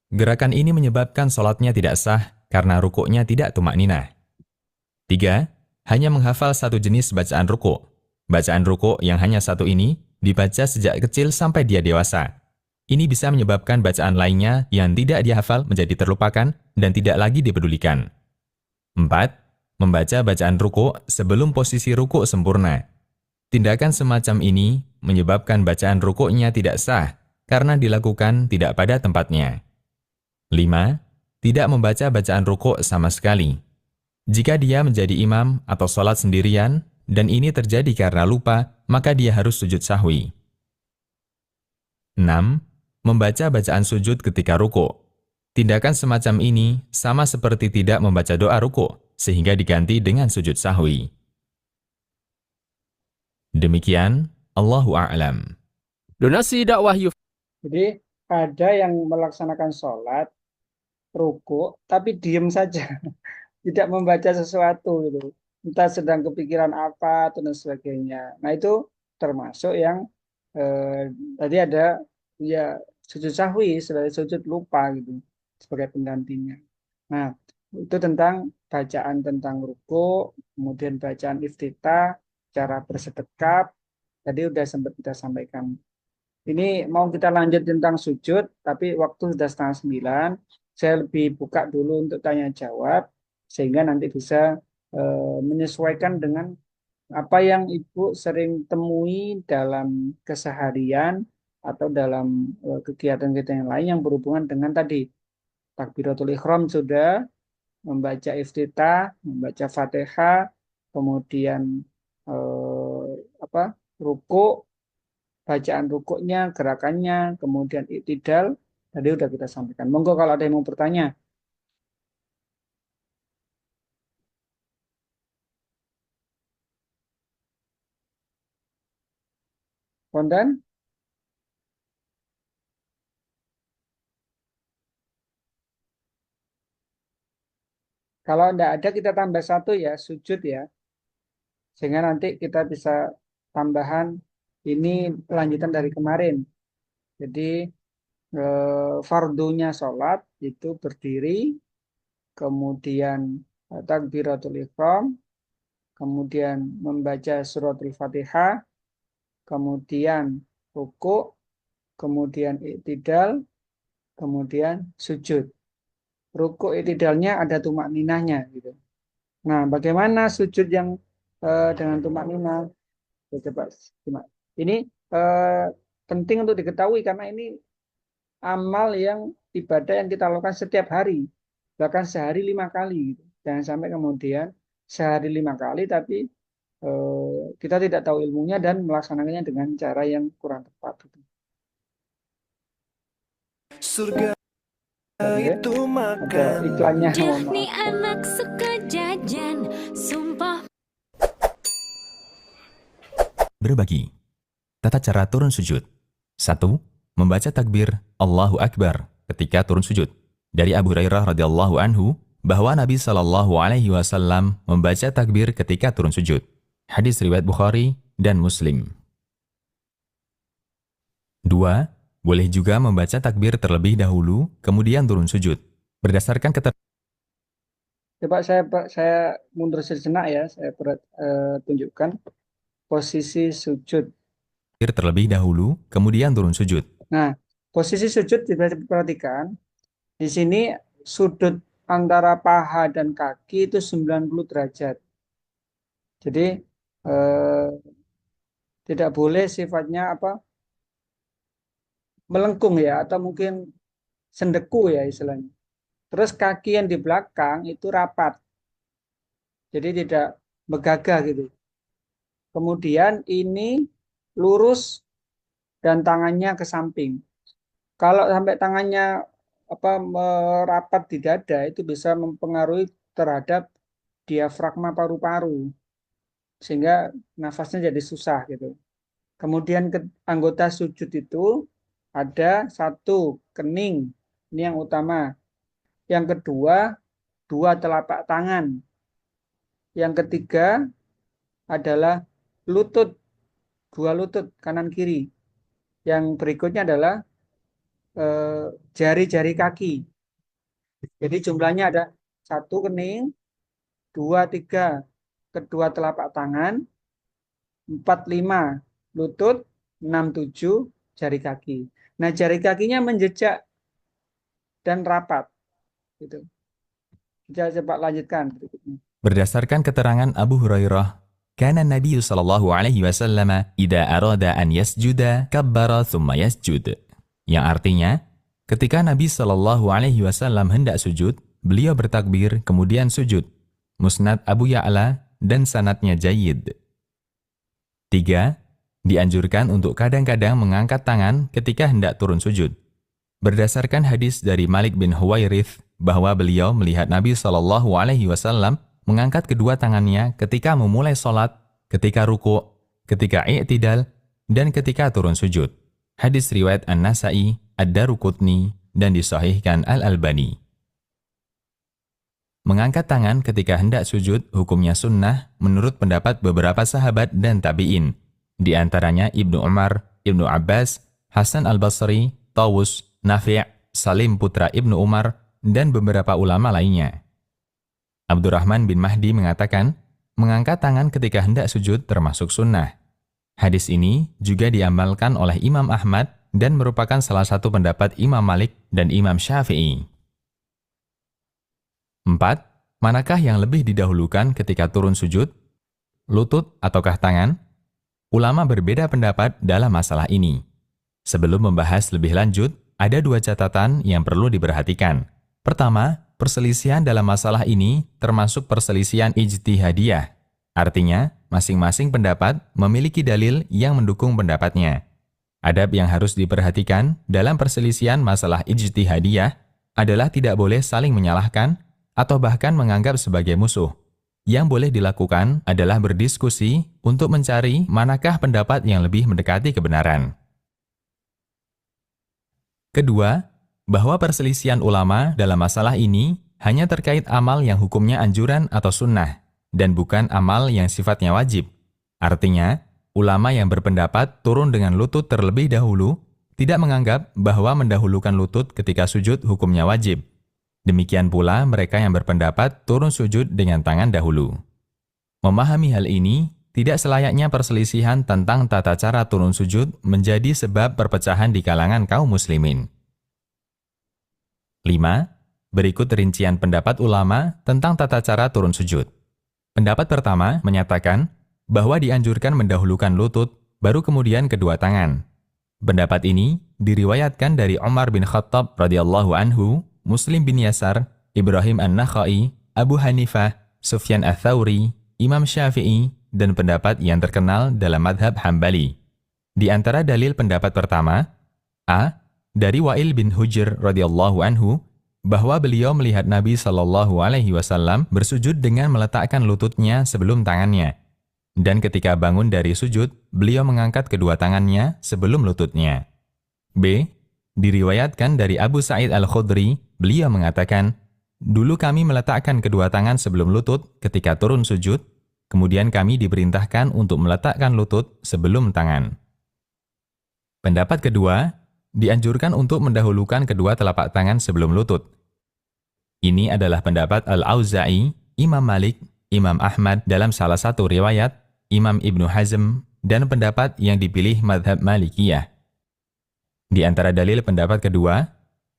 Gerakan ini menyebabkan sholatnya tidak sah karena rukuknya tidak tumakninah. 3. Hanya menghafal satu jenis bacaan ruku. Bacaan ruku yang hanya satu ini dibaca sejak kecil sampai dia dewasa. Ini bisa menyebabkan bacaan lainnya yang tidak dihafal menjadi terlupakan dan tidak lagi dipedulikan. 4. Membaca bacaan ruku sebelum posisi ruku sempurna. Tindakan semacam ini menyebabkan bacaan rukuknya tidak sah karena dilakukan tidak pada tempatnya. 5. Tidak membaca bacaan ruku sama sekali. Jika dia menjadi imam atau sholat sendirian, dan ini terjadi karena lupa, maka dia harus sujud sahwi. 6. Membaca bacaan sujud ketika ruku. Tindakan semacam ini sama seperti tidak membaca doa ruku, sehingga diganti dengan sujud sahwi. Demikian, Allahu a'lam. Donasi dakwah Yuf. Jadi ada yang melaksanakan sholat, ruku, tapi diem saja. Tidak membaca sesuatu gitu. Entah sedang kepikiran apa atau dan sebagainya. Nah itu termasuk yang tadi ada ya sujud sahwi sebagai sujud lupa gitu sebagai penggantinya. Nah itu tentang bacaan tentang ruku, kemudian bacaan iftitah, cara bersedekap. Tadi udah sempat kita sampaikan. Ini mau kita lanjut tentang sujud, tapi waktu sudah 8:30. Saya lebih buka dulu untuk tanya jawab sehingga nanti bisa menyesuaikan dengan apa yang Ibu sering temui dalam keseharian atau dalam kegiatan-kegiatan yang lain yang berhubungan dengan tadi takbiratul ihram sudah, membaca iftitah, membaca Fatihah, kemudian ruku, bacaan rukuknya, gerakannya, kemudian i'tidal, tadi udah kita sampaikan. Monggo kalau ada yang mau bertanya. Konten? Kalau tidak ada kita tambah satu ya, sujud ya. Sehingga nanti kita bisa tambahan, ini lanjutan dari kemarin. Jadi fardunya sholat itu berdiri, kemudian takbiratul ihram, kemudian membaca suratul Fatihah, kemudian rukuk, kemudian i'tidal, kemudian sujud. Rukuk i'tidalnya ada tumak ninahnya gitu. Nah, bagaimana sujud yang dengan tumak ninah? Coba simak. Ini penting untuk diketahui karena ini amal yang ibadah yang kita lakukan setiap hari, bahkan sehari 5 kali. Gitu. Jangan sampai kemudian sehari 5 kali tapi kita tidak tahu ilmunya dan melaksanakannya dengan cara yang kurang tepat. Gitu. Surga itu Ada makan. iklannya. Jah nih anak suka jajan, sumpah. Berbagi. Tata cara turun sujud. 1. Membaca takbir Allahu Akbar ketika turun sujud. Dari Abu Hurairah radhiyallahu anhu bahwa Nabi Shallallahu alaihi wasallam membaca takbir ketika turun sujud. Hadis riwayat Bukhari dan Muslim. 2. Boleh juga membaca takbir terlebih dahulu kemudian turun sujud. Berdasarkan Coba saya mundur sejenak ya, saya tunjukkan posisi sujud. terlebih dahulu kemudian turun sujud. Nah, posisi sujud diperhatikan. Di sini sudut antara paha dan kaki itu 90 derajat. Jadi tidak boleh sifatnya melengkung ya, atau mungkin sendeku ya istilahnya. Terus kaki yang di belakang itu rapat. Jadi tidak megagah gitu. Kemudian ini lurus dan tangannya ke samping. Kalau sampai tangannya merapat di dada itu bisa mempengaruhi terhadap diafragma paru-paru sehingga nafasnya jadi susah gitu. Kemudian anggota sujud itu ada 1 kening, ini yang utama. Yang kedua 2 telapak tangan. Yang ketiga adalah lutut, 2 lutut kanan kiri. Yang berikutnya adalah jari-jari kaki. Jadi jumlahnya ada 1 kening, 2, 3 kedua telapak tangan, 4, 5 lutut, 6, 7 jari kaki. Nah, jari kakinya menjejak dan rapat. Gitu. Kita coba lanjutkan berikutnya. Berdasarkan keterangan Abu Hurairah, kana Nabi sallallahu alaihi wasallam idza arada an yasjuda kabbara thumma yasjud. Yang artinya, ketika Nabi sallallahu alaihi wasallam hendak sujud, beliau bertakbir kemudian sujud. Musnad Abu Ya'la dan sanadnya jayyid. 3. Dianjurkan untuk kadang-kadang mengangkat tangan ketika hendak turun sujud. Berdasarkan hadis dari Malik bin Huwairith bahwa beliau melihat Nabi sallallahu alaihi wasallam mengangkat kedua tangannya ketika memulai sholat, ketika ruku', ketika i'tidal, dan ketika turun sujud. Hadis riwayat An-Nasa'i, Ad-Daruqutni, dan disahihkan Al-Albani. Mengangkat tangan ketika hendak sujud hukumnya sunnah menurut pendapat beberapa sahabat dan tabi'in. Di antaranya Ibnu Umar, Ibnu Abbas, Hasan Al-Basri, Tawus, Nafi', Salim putra Ibnu Umar, dan beberapa ulama lainnya. Abdurrahman bin Mahdi mengatakan, mengangkat tangan ketika hendak sujud termasuk sunnah. Hadis ini juga diamalkan oleh Imam Ahmad dan merupakan salah satu pendapat Imam Malik dan Imam Syafi'i. 4. Manakah yang lebih didahulukan ketika turun sujud? Lutut ataukah tangan? Ulama berbeda pendapat dalam masalah ini. Sebelum membahas lebih lanjut, ada 2 catatan yang perlu diperhatikan. Pertama, perselisihan dalam masalah ini termasuk perselisihan ijtihadiyah. Artinya, masing-masing pendapat memiliki dalil yang mendukung pendapatnya. Adab yang harus diperhatikan dalam perselisihan masalah ijtihadiyah adalah tidak boleh saling menyalahkan atau bahkan menganggap sebagai musuh. Yang boleh dilakukan adalah berdiskusi untuk mencari manakah pendapat yang lebih mendekati kebenaran. Kedua, bahwa perselisihan ulama dalam masalah ini hanya terkait amal yang hukumnya anjuran atau sunnah, dan bukan amal yang sifatnya wajib. Artinya, ulama yang berpendapat turun dengan lutut terlebih dahulu tidak menganggap bahwa mendahulukan lutut ketika sujud hukumnya wajib. Demikian pula mereka yang berpendapat turun sujud dengan tangan dahulu. Memahami hal ini, tidak selayaknya perselisihan tentang tata cara turun sujud menjadi sebab perpecahan di kalangan kaum muslimin. 5. Berikut rincian pendapat ulama tentang tata cara turun sujud. Pendapat pertama menyatakan bahwa dianjurkan mendahulukan lutut, baru kemudian kedua tangan. Pendapat ini diriwayatkan dari Umar bin Khattab radhiyallahu anhu, Muslim bin Yasar, Ibrahim an-Nakhai, Abu Hanifah, Sufyan ats-Tsauri, Imam Syafi'i, dan pendapat yang terkenal dalam madhab Hambali. Di antara dalil pendapat pertama, A. Dari Wa'il bin Hujr radhiyallahu anhu, bahwa beliau melihat Nabi SAW bersujud dengan meletakkan lututnya sebelum tangannya. Dan ketika bangun dari sujud, beliau mengangkat kedua tangannya sebelum lututnya. B. Diriwayatkan dari Abu Sa'id Al-Khudri, beliau mengatakan, dulu kami meletakkan kedua tangan sebelum lutut ketika turun sujud, kemudian kami diperintahkan untuk meletakkan lutut sebelum tangan. Pendapat kedua, dianjurkan untuk mendahulukan kedua telapak tangan sebelum lutut. Ini adalah pendapat Al-Auza'i, Imam Malik, Imam Ahmad dalam salah satu riwayat, Imam Ibnu Hazm, dan pendapat yang dipilih madhab Malikiyah. Di antara dalil pendapat kedua,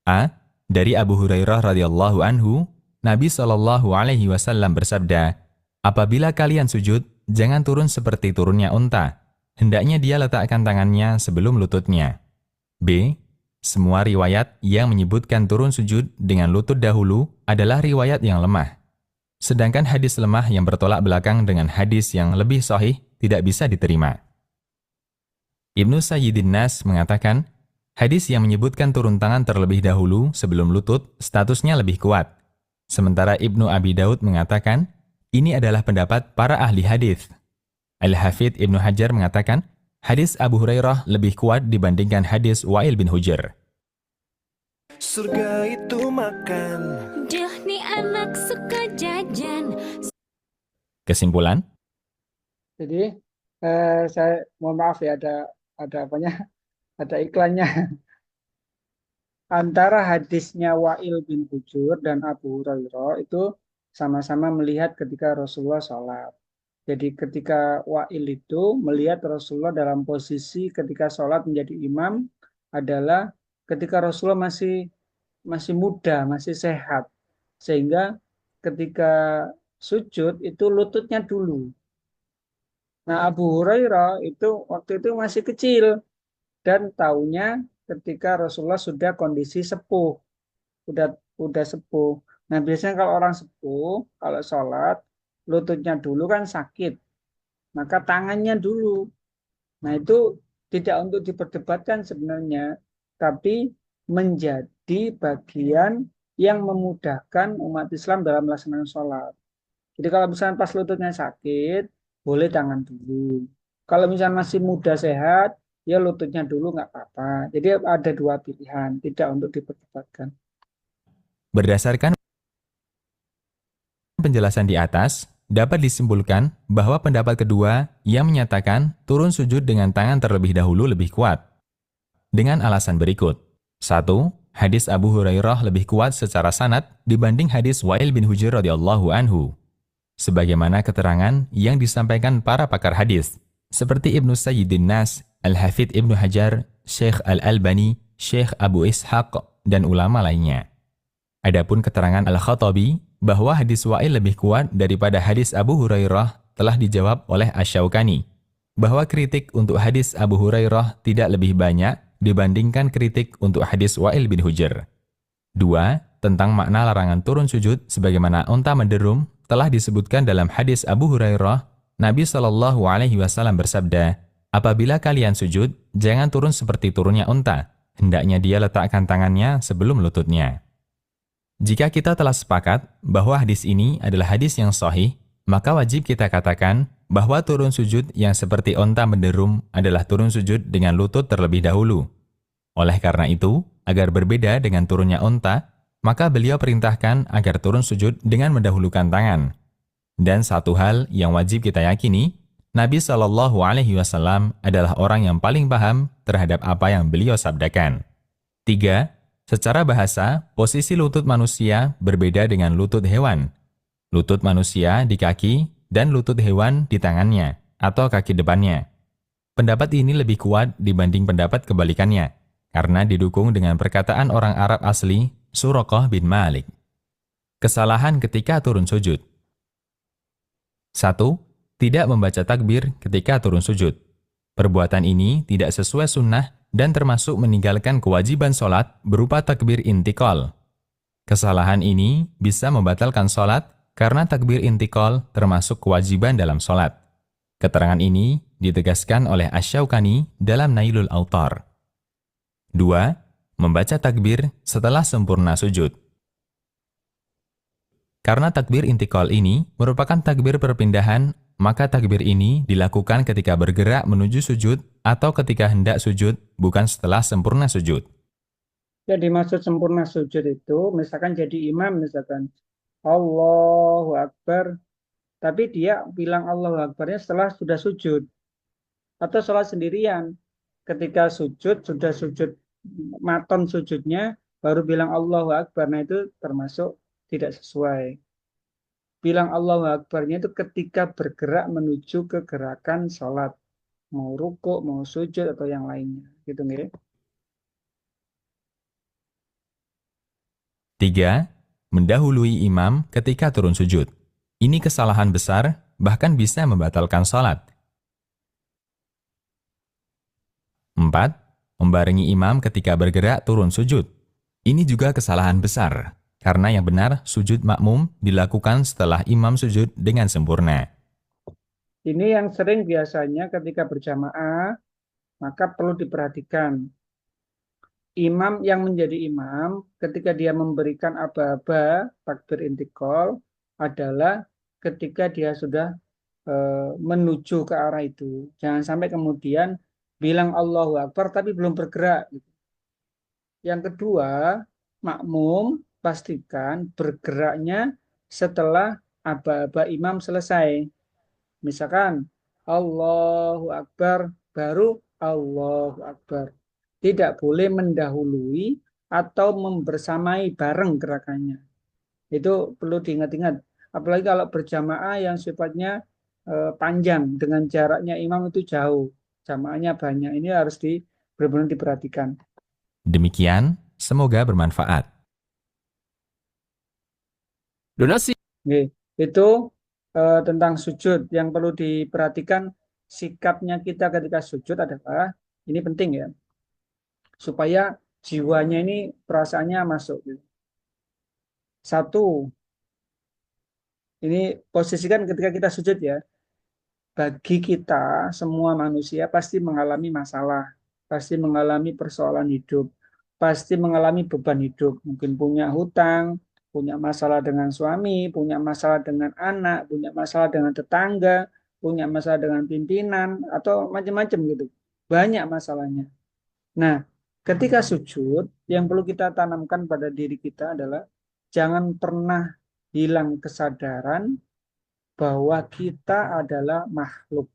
A. Dari Abu Hurairah radhiyallahu anhu, Nabi SAW bersabda, apabila kalian sujud, jangan turun seperti turunnya unta. Hendaknya dia letakkan tangannya sebelum lututnya. B. Semua riwayat yang menyebutkan turun sujud dengan lutut dahulu adalah riwayat yang lemah. Sedangkan hadis lemah yang bertolak belakang dengan hadis yang lebih sahih tidak bisa diterima. Ibnu Sayyidin Nas mengatakan, hadis yang menyebutkan turun tangan terlebih dahulu sebelum lutut statusnya lebih kuat. Sementara Ibnu Abi Daud mengatakan, ini adalah pendapat para ahli hadis. Al-Hafidz Ibnu Hajar mengatakan, hadis Abu Hurairah lebih kuat dibandingkan hadis Wa'il bin Hujr. Surga itu makan. Duh nih anak suka jajan. Kesimpulan, Jadi saya mohon maaf ya ada apanya? Ada iklannya. Antara hadisnya Wa'il bin Hujr dan Abu Hurairah itu sama-sama melihat ketika Rasulullah sholat. Jadi ketika Wa'il itu melihat Rasulullah dalam posisi ketika sholat menjadi imam adalah ketika Rasulullah masih muda, masih sehat. Sehingga ketika sujud itu lututnya dulu. Nah Abu Hurairah itu waktu itu masih kecil. Dan tahunya ketika Rasulullah sudah kondisi sepuh, udah sepuh. Nah biasanya kalau orang sepuh, kalau sholat, lututnya dulu kan sakit, maka tangannya dulu. Nah itu tidak untuk diperdebatkan sebenarnya, tapi menjadi bagian yang memudahkan umat Islam dalam melaksanakan sholat. Jadi kalau misalnya pas lututnya sakit, boleh tangan dulu. Kalau misalnya masih muda sehat, ya lututnya dulu nggak apa-apa. Jadi ada dua pilihan, tidak untuk diperdebatkan. berdasarkan penjelasan di atas, dapat disimpulkan bahwa pendapat kedua yang menyatakan turun sujud dengan tangan terlebih dahulu lebih kuat. Dengan alasan berikut. 1. Hadis Abu Hurairah lebih kuat secara sanad dibanding hadis Wa'il bin Hujr radhiyallahu anhu. Sebagaimana keterangan yang disampaikan para pakar hadis, seperti Ibnu Sayyidin Nas, Al-Hafidz Ibnu Hajar, Syekh Al-Albani, Syekh Abu Ishaq, dan ulama lainnya. Adapun keterangan Al-Khattabi bahwa hadis Wa'il lebih kuat daripada hadis Abu Hurairah telah dijawab oleh Asy-Syaukani, bahwa kritik untuk hadis Abu Hurairah tidak lebih banyak dibandingkan kritik untuk hadis Wa'il bin Hujr. 2. tentang makna larangan turun sujud sebagaimana unta menderum telah disebutkan dalam hadis Abu Hurairah. Nabi Shallallahu Alaihi Wasallam bersabda, apabila kalian sujud, jangan turun seperti turunnya unta. Hendaknya dia letakkan tangannya sebelum lututnya. Jika kita telah sepakat bahwa hadis ini adalah hadis yang sahih, maka wajib kita katakan bahwa turun sujud yang seperti unta menderum adalah turun sujud dengan lutut terlebih dahulu. Oleh karena itu, agar berbeda dengan turunnya unta, maka beliau perintahkan agar turun sujud dengan mendahulukan tangan. Dan satu hal yang wajib kita yakini, Nabi Shallallahu Alaihi Wasallam adalah orang yang paling paham terhadap apa yang beliau sabdakan. 3. Secara bahasa, posisi lutut manusia berbeda dengan lutut hewan. Lutut manusia di kaki dan lutut hewan di tangannya atau kaki depannya. Pendapat ini lebih kuat dibanding pendapat kebalikannya, karena didukung dengan perkataan orang Arab asli, Suraqah bin Malik. Kesalahan ketika turun sujud. 1. Tidak membaca takbir ketika turun sujud. Perbuatan ini tidak sesuai sunnah dan termasuk meninggalkan kewajiban sholat berupa takbir intikal. Kesalahan ini bisa membatalkan sholat karena takbir intikal termasuk kewajiban dalam sholat. Keterangan ini ditegaskan oleh Asy-Syaukani dalam Nailul Autar. 2. Membaca takbir setelah sempurna sujud. Karena takbir intikal ini merupakan takbir perpindahan, maka takbir ini dilakukan ketika bergerak menuju sujud atau ketika hendak sujud, bukan setelah sempurna sujud. Jadi maksud sempurna sujud itu, misalkan jadi imam, misalkan Allahu Akbar, tapi dia bilang Allahu Akbarnya setelah sudah sujud. Atau sholat sendirian, ketika sujud, sudah sujud, maton sujudnya, baru bilang Allahu Akbar, nah itu termasuk tidak sesuai. Bilang Allahu Akbarnya itu ketika bergerak menuju ke gerakan sholat. Mau rukuk, mau sujud, atau yang lainnya. Gitu nggih. 3. Mendahului imam ketika turun sujud. Ini kesalahan besar, bahkan bisa membatalkan sholat. 4. Membarengi imam ketika bergerak turun sujud. Ini juga kesalahan besar, karena yang benar sujud makmum dilakukan setelah imam sujud dengan sempurna. Ini yang sering biasanya ketika berjamaah, maka perlu diperhatikan. Imam yang menjadi imam ketika dia memberikan aba-aba takbir intikal adalah ketika dia sudah menuju ke arah itu. Jangan sampai kemudian bilang Allahu Akbar tapi belum bergerak. Yang kedua, makmum pastikan bergeraknya setelah aba-aba imam selesai. Misalkan Allahu Akbar baru Allahu Akbar. Tidak boleh mendahului atau membersamai bareng gerakannya. Itu perlu diingat-ingat. Apalagi kalau berjamaah yang sifatnya panjang dengan jaraknya imam itu jauh. Jamaahnya banyak. Ini harus benar-benar diperhatikan. Demikian, semoga bermanfaat. Donasi. Oke, itu tentang sujud. Yang perlu diperhatikan sikapnya kita ketika sujud adalah, ini penting ya, supaya jiwanya ini perasaannya masuk. 1, ini posisikan ketika kita sujud ya. Bagi kita, semua manusia pasti mengalami masalah, pasti mengalami persoalan hidup, pasti mengalami beban hidup. Mungkin punya hutang, punya masalah dengan suami, punya masalah dengan anak, punya masalah dengan tetangga, punya masalah dengan pimpinan, atau macam-macam gitu. Banyak masalahnya. Nah, ketika sujud, yang perlu kita tanamkan pada diri kita adalah jangan pernah hilang kesadaran bahwa kita adalah makhluk.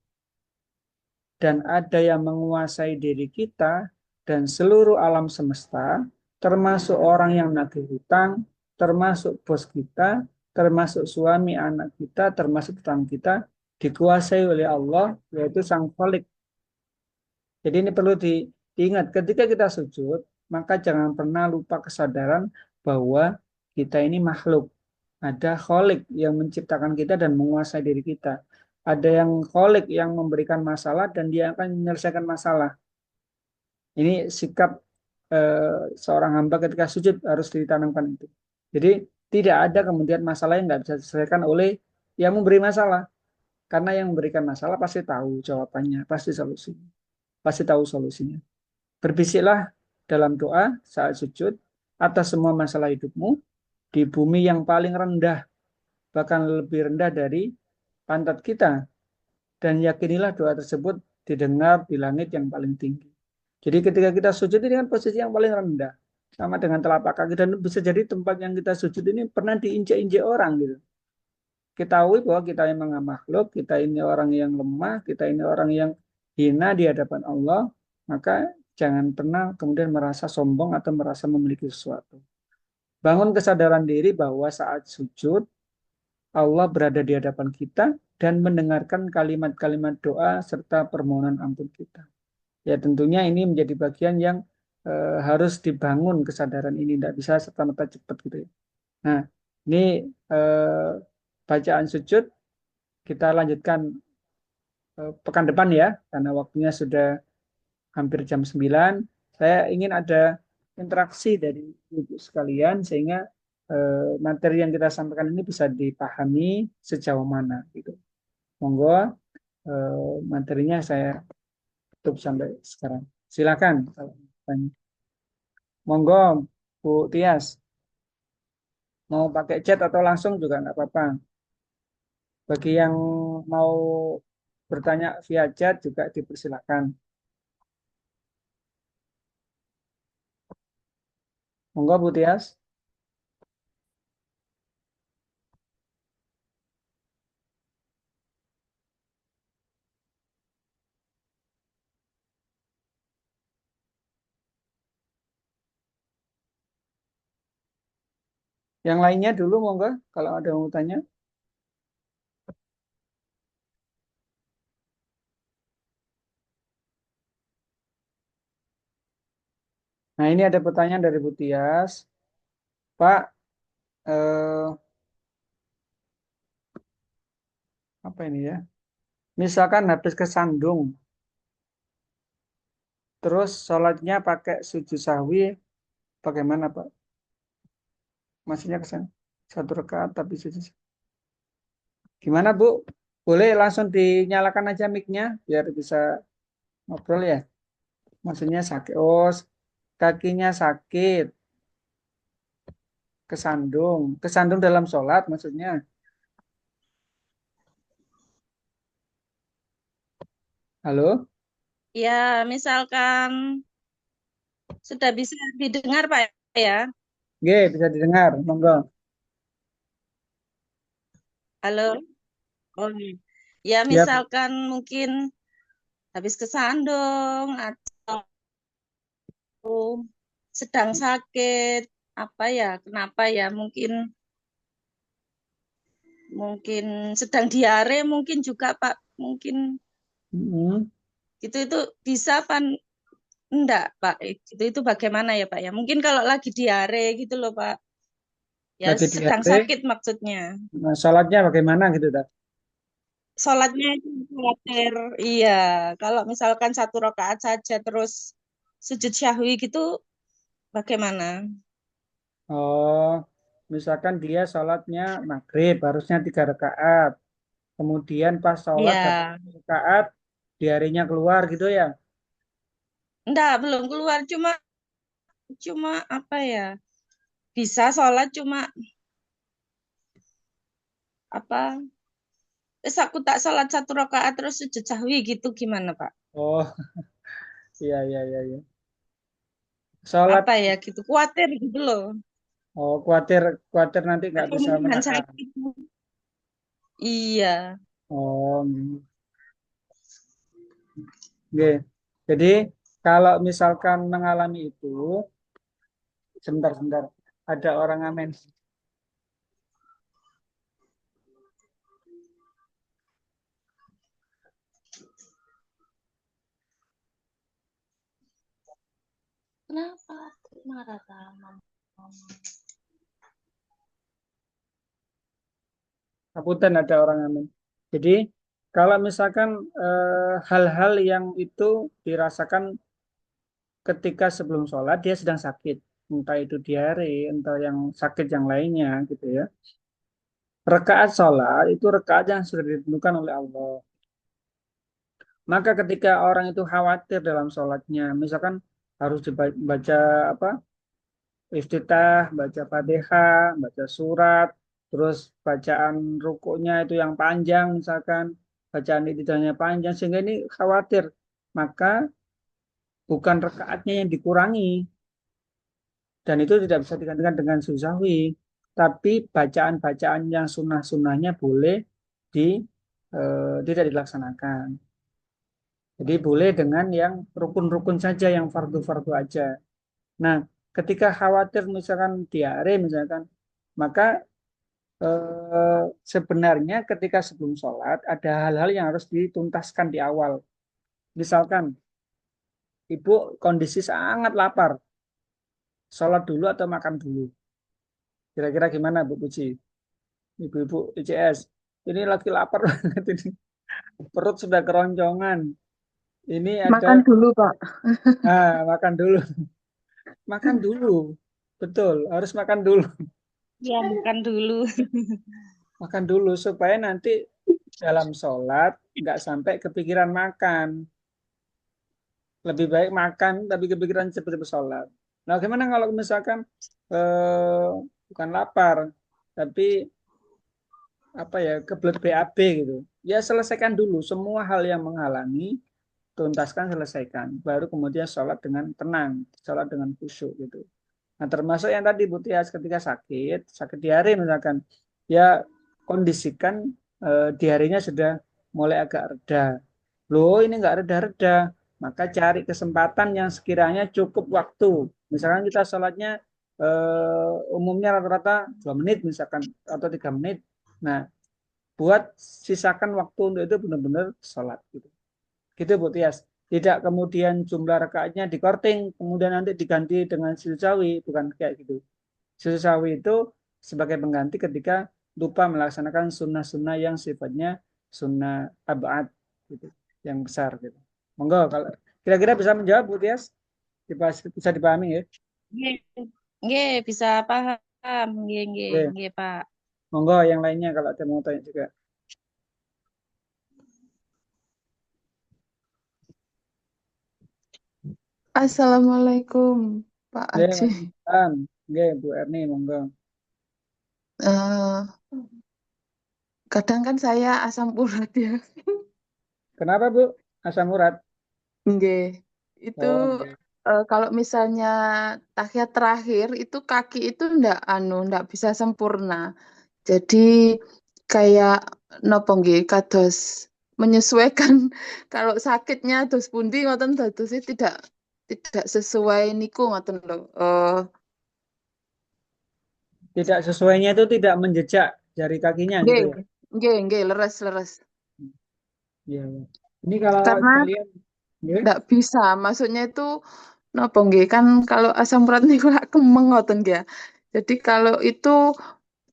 Dan ada yang menguasai diri kita dan seluruh alam semesta, termasuk orang yang nagih hutang, termasuk bos kita, termasuk suami anak kita, termasuk tetangga kita, dikuasai oleh Allah, yaitu Sang Khalik. Jadi ini perlu diingat, ketika kita sujud, maka jangan pernah lupa kesadaran bahwa kita ini makhluk. Ada Khalik yang menciptakan kita dan menguasai diri kita. Ada yang Khalik yang memberikan masalah dan dia akan menyelesaikan masalah. Ini sikap seorang hamba ketika sujud harus ditanamkan itu. Jadi tidak ada kemudian masalah yang nggak bisa diselesaikan oleh yang memberi masalah. Karena yang memberikan masalah pasti tahu jawabannya, pasti solusinya, pasti tahu solusinya. Berbisiklah dalam doa saat sujud atas semua masalah hidupmu di bumi yang paling rendah, bahkan lebih rendah dari pantat kita. Dan yakinilah doa tersebut didengar di langit yang paling tinggi. Jadi ketika kita sujud ini kan posisi yang paling rendah, sama dengan telapak kaki, dan bisa jadi tempat yang kita sujud ini pernah diinjak-injak orang gitu. Ketahui bahwa kita memang makhluk, kita ini orang yang lemah, kita ini orang yang hina di hadapan Allah, maka jangan pernah kemudian merasa sombong atau merasa memiliki sesuatu. Bangun kesadaran diri bahwa saat sujud, Allah berada di hadapan kita dan mendengarkan kalimat-kalimat doa serta permohonan ampun kita. Ya tentunya ini menjadi bagian yang harus dibangun kesadaran ini, tidak bisa serta-merta cepat gitu ya. Nah, ini bacaan sujud kita lanjutkan pekan depan ya, karena waktunya sudah hampir jam 9. Saya ingin ada interaksi dari ibu sekalian sehingga materi yang kita sampaikan ini bisa dipahami sejauh mana gitu. Monggo materinya saya tutup sampai sekarang. Silakan kalau tanya. Monggo Bu Tias. Mau pakai chat atau langsung juga nggak apa-apa. Bagi yang mau bertanya via chat juga dipersilakan. Monggo Bu Tias. Yang lainnya dulu monggo kalau ada yang mau tanya. Nah, ini ada pertanyaan dari Bu Tias. Pak, apa ini ya? Misalkan habis kesandung, terus sholatnya pakai sujud sahwi, bagaimana Pak? Maksudnya kesan satu rakaat tapi sujud. Gimana Bu? Boleh langsung dinyalakan aja mic-nya biar bisa ngobrol ya. Maksudnya sakit, oh kakinya sakit, kesandung dalam sholat maksudnya. Halo? Ya, misalkan sudah bisa didengar, Pak ya. Oke, bisa didengar, monggo. Halo. Oh, iya. Ya, Ya, misalkan mungkin habis kesandung atau sedang sakit, apa ya? Kenapa ya? Mungkin sedang diare mungkin juga, Pak. Mungkin mm, itu bisa apa enggak, Pak? Itu bagaimana ya, Pak ya? Mungkin kalau lagi diare gitu loh, Pak. Ya, lagi sedang diare, sakit maksudnya. nah, sholatnya bagaimana gitu, tak? Sholatnya itu khawatir, iya. Kalau misalkan satu rakaat saja terus sujud syahwi gitu, bagaimana? Oh, misalkan dia sholatnya maghrib, harusnya 3 rakaat. Kemudian pas sholat dapat Iya, 1 rakaat, diarenya keluar gitu ya. enggak, belum keluar, cuma apa ya? Bisa sholat cuma apa? Terus aku tak sholat satu rakaat terus sujud syahwi gitu gimana, Pak? Oh, iya, iya, iya, iya. Sholat, Apa ya gitu? Khawatir gitu loh. oh, khawatir, khawatir nanti nggak bisa Pemilihan menahan. sakit. Iya. Oh, oke. Jadi kalau misalkan mengalami itu, sebentar, ada orang amen. Kenapa marah sama mama? Kaputan ada orang amin. Jadi kalau misalkan hal-hal yang itu dirasakan ketika sebelum sholat dia sedang sakit. entah itu diare, entah yang sakit yang lainnya gitu ya. Rakaat sholat itu rakaat yang sudah ditentukan oleh Allah. Maka ketika orang itu khawatir dalam sholatnya, misalkan harus dibaca apa, iftitah, baca Fatihah, baca surat, terus bacaan rukuknya itu yang panjang misalkan, bacaan iktidalnya panjang sehingga ini khawatir, maka bukan rakaatnya yang dikurangi dan itu tidak bisa digantikan dengan sujud sahwi, tapi bacaan-bacaan yang sunnah-sunnahnya boleh tidak dilaksanakan. Jadi boleh dengan yang rukun-rukun saja, yang fardu-fardu aja. Nah, ketika khawatir misalkan diare misalkan, maka sebenarnya ketika sebelum sholat ada hal-hal yang harus dituntaskan di awal. Misalkan ibu kondisi sangat lapar, sholat dulu atau makan dulu. Kira-kira gimana Bu Puji? Ibu-ibu ICS. Ini lagi lapar banget ini. Perut sudah keroncongan. Ini ada Makan dulu, Pak. makan dulu. Makan dulu. Betul, harus makan dulu. Ya, makan dulu. Makan dulu supaya nanti dalam sholat nggak sampai kepikiran makan. Lebih baik makan tapi kepikiran seperti sholat. Nah, gimana kalau misalkan bukan lapar tapi apa ya, kebelet BAB gitu. Ya selesaikan dulu semua hal yang menghalangi, tuntaskan, selesaikan. Baru kemudian sholat dengan tenang, sholat dengan khusyuk gitu. Nah, termasuk yang tadi Bu Tias ketika sakit diare misalkan, ya kondisikan diarenya sudah mulai agak reda. Loh, ini enggak reda-reda, maka cari kesempatan yang sekiranya cukup waktu. Misalkan kita sholatnya umumnya rata-rata 2 menit misalkan atau 3 menit. Nah, buat sisakan waktu untuk itu benar-benar sholat gitu. Gitu Bu Tias. Tidak kemudian jumlah rakaatnya dikorting, kemudian nanti diganti dengan sujud sawi, bukan kayak gitu. Sujud sawi itu sebagai pengganti ketika lupa melaksanakan sunnah-sunnah yang sifatnya sunnah abad gitu, yang besar gitu. Monggo kalau kira-kira bisa menjawab Bu Tias, bisa dipahami ya. Nggih, nggih, bisa paham. Nggih, nggih, Oke. nggih, Pak. Monggo yang lainnya kalau ada mau tanya juga. Assalamualaikum, Pak Nggih, Haji. Waalaikumsalam. Nggih, Bu Erni, monggo. Eh, kadang kan saya asam urat ya. Kenapa Bu? Asam urat? Nggih. Itu Oh, nggih. kalau misalnya tahiyat terakhir itu kaki itu ndak bisa sempurna. Jadi kayak nopo nggih kados menyesuaikan kalau sakitnya dos pundi ngoten dados tidak sesuai niku ngoten lho. Tidak sesuainya itu tidak menjejak jari kakinya gitu Nggih, ya. nggih leres. Iya, iya. Ini kalau Karena kalian nggih, ndak bisa, maksudnya itu nopo nggih kan kalau asam urat niku lak kemeng ngoten nggih ya. Jadi kalau itu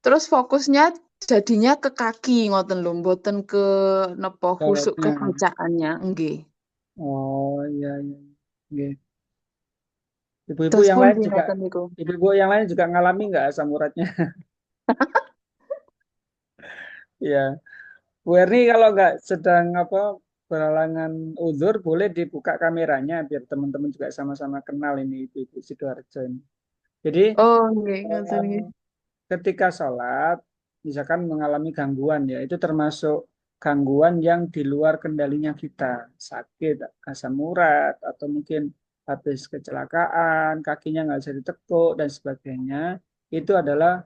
terus fokusnya jadinya ke kaki ngoten lho, mboten ke nopo khusuk ke sholatnya. bacaannya nggih. Oh, iya, iya. Nggih. Ibu-ibu Dos yang lain pundi juga, ngoten niku. ibu-ibu yang lain juga ngalami nggak asam uratnya? Iya. Bu Erni kalau nggak sedang apa berhalangan uzur, boleh dibuka kameranya biar teman-teman juga sama-sama kenal ini Ibu Sidoarjo ini. Jadi Oh nggih ngoten eh, nggih. ketika sholat, misalkan mengalami gangguan ya, itu termasuk gangguan yang di luar kendalinya kita, sakit, asam urat, atau mungkin habis kecelakaan, kakinya nggak bisa ditekuk dan sebagainya, itu adalah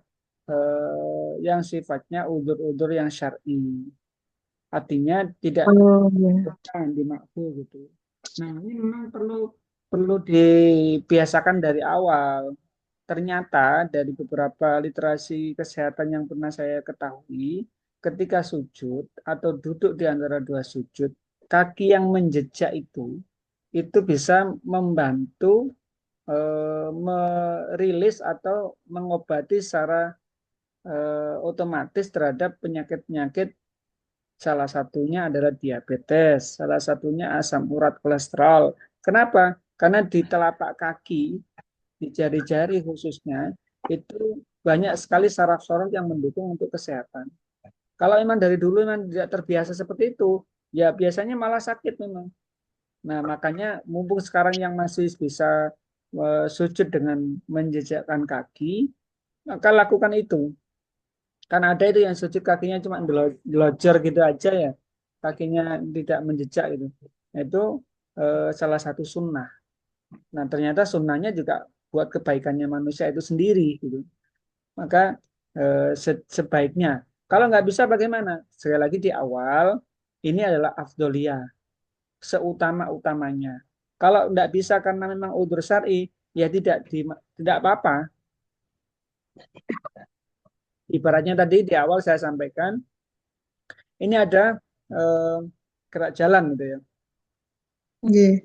yang sifatnya udzur-udzur yang syar'i. Artinya tidak Oh iya. dimakfu gitu. Nah, ini memang perlu perlu dibiasakan dari awal. Ternyata dari beberapa literasi kesehatan yang pernah saya ketahui, ketika sujud atau duduk di antara dua sujud, kaki yang menjejak itu bisa membantu merilis atau mengobati secara otomatis terhadap penyakit-penyakit. Salah satunya adalah diabetes, salah satunya asam urat, kolesterol. Kenapa? Karena di telapak kaki di jari-jari khususnya, itu banyak sekali saraf-saraf yang mendukung untuk kesehatan. Kalau memang dari dulu memang tidak terbiasa seperti itu, ya biasanya malah sakit memang. Nah, makanya mumpung sekarang yang masih bisa sujud dengan menjejakkan kaki, maka lakukan itu. Kan ada itu yang sujud kakinya cuma gelojor gitu aja ya, kakinya tidak menjejak gitu. Nah, itu salah satu sunnah. Nah, ternyata sunnahnya juga buat kebaikannya manusia itu sendiri gitu. Maka sebaiknya, kalau nggak bisa bagaimana? Sekali lagi di awal, ini adalah afdoliyah, seutama-utamanya. Kalau nggak bisa karena memang udzur syar'i, ya tidak apa-apa. Ibaratnya tadi di awal saya sampaikan, ini ada eh, gerak jalan gitu ya. Nggih.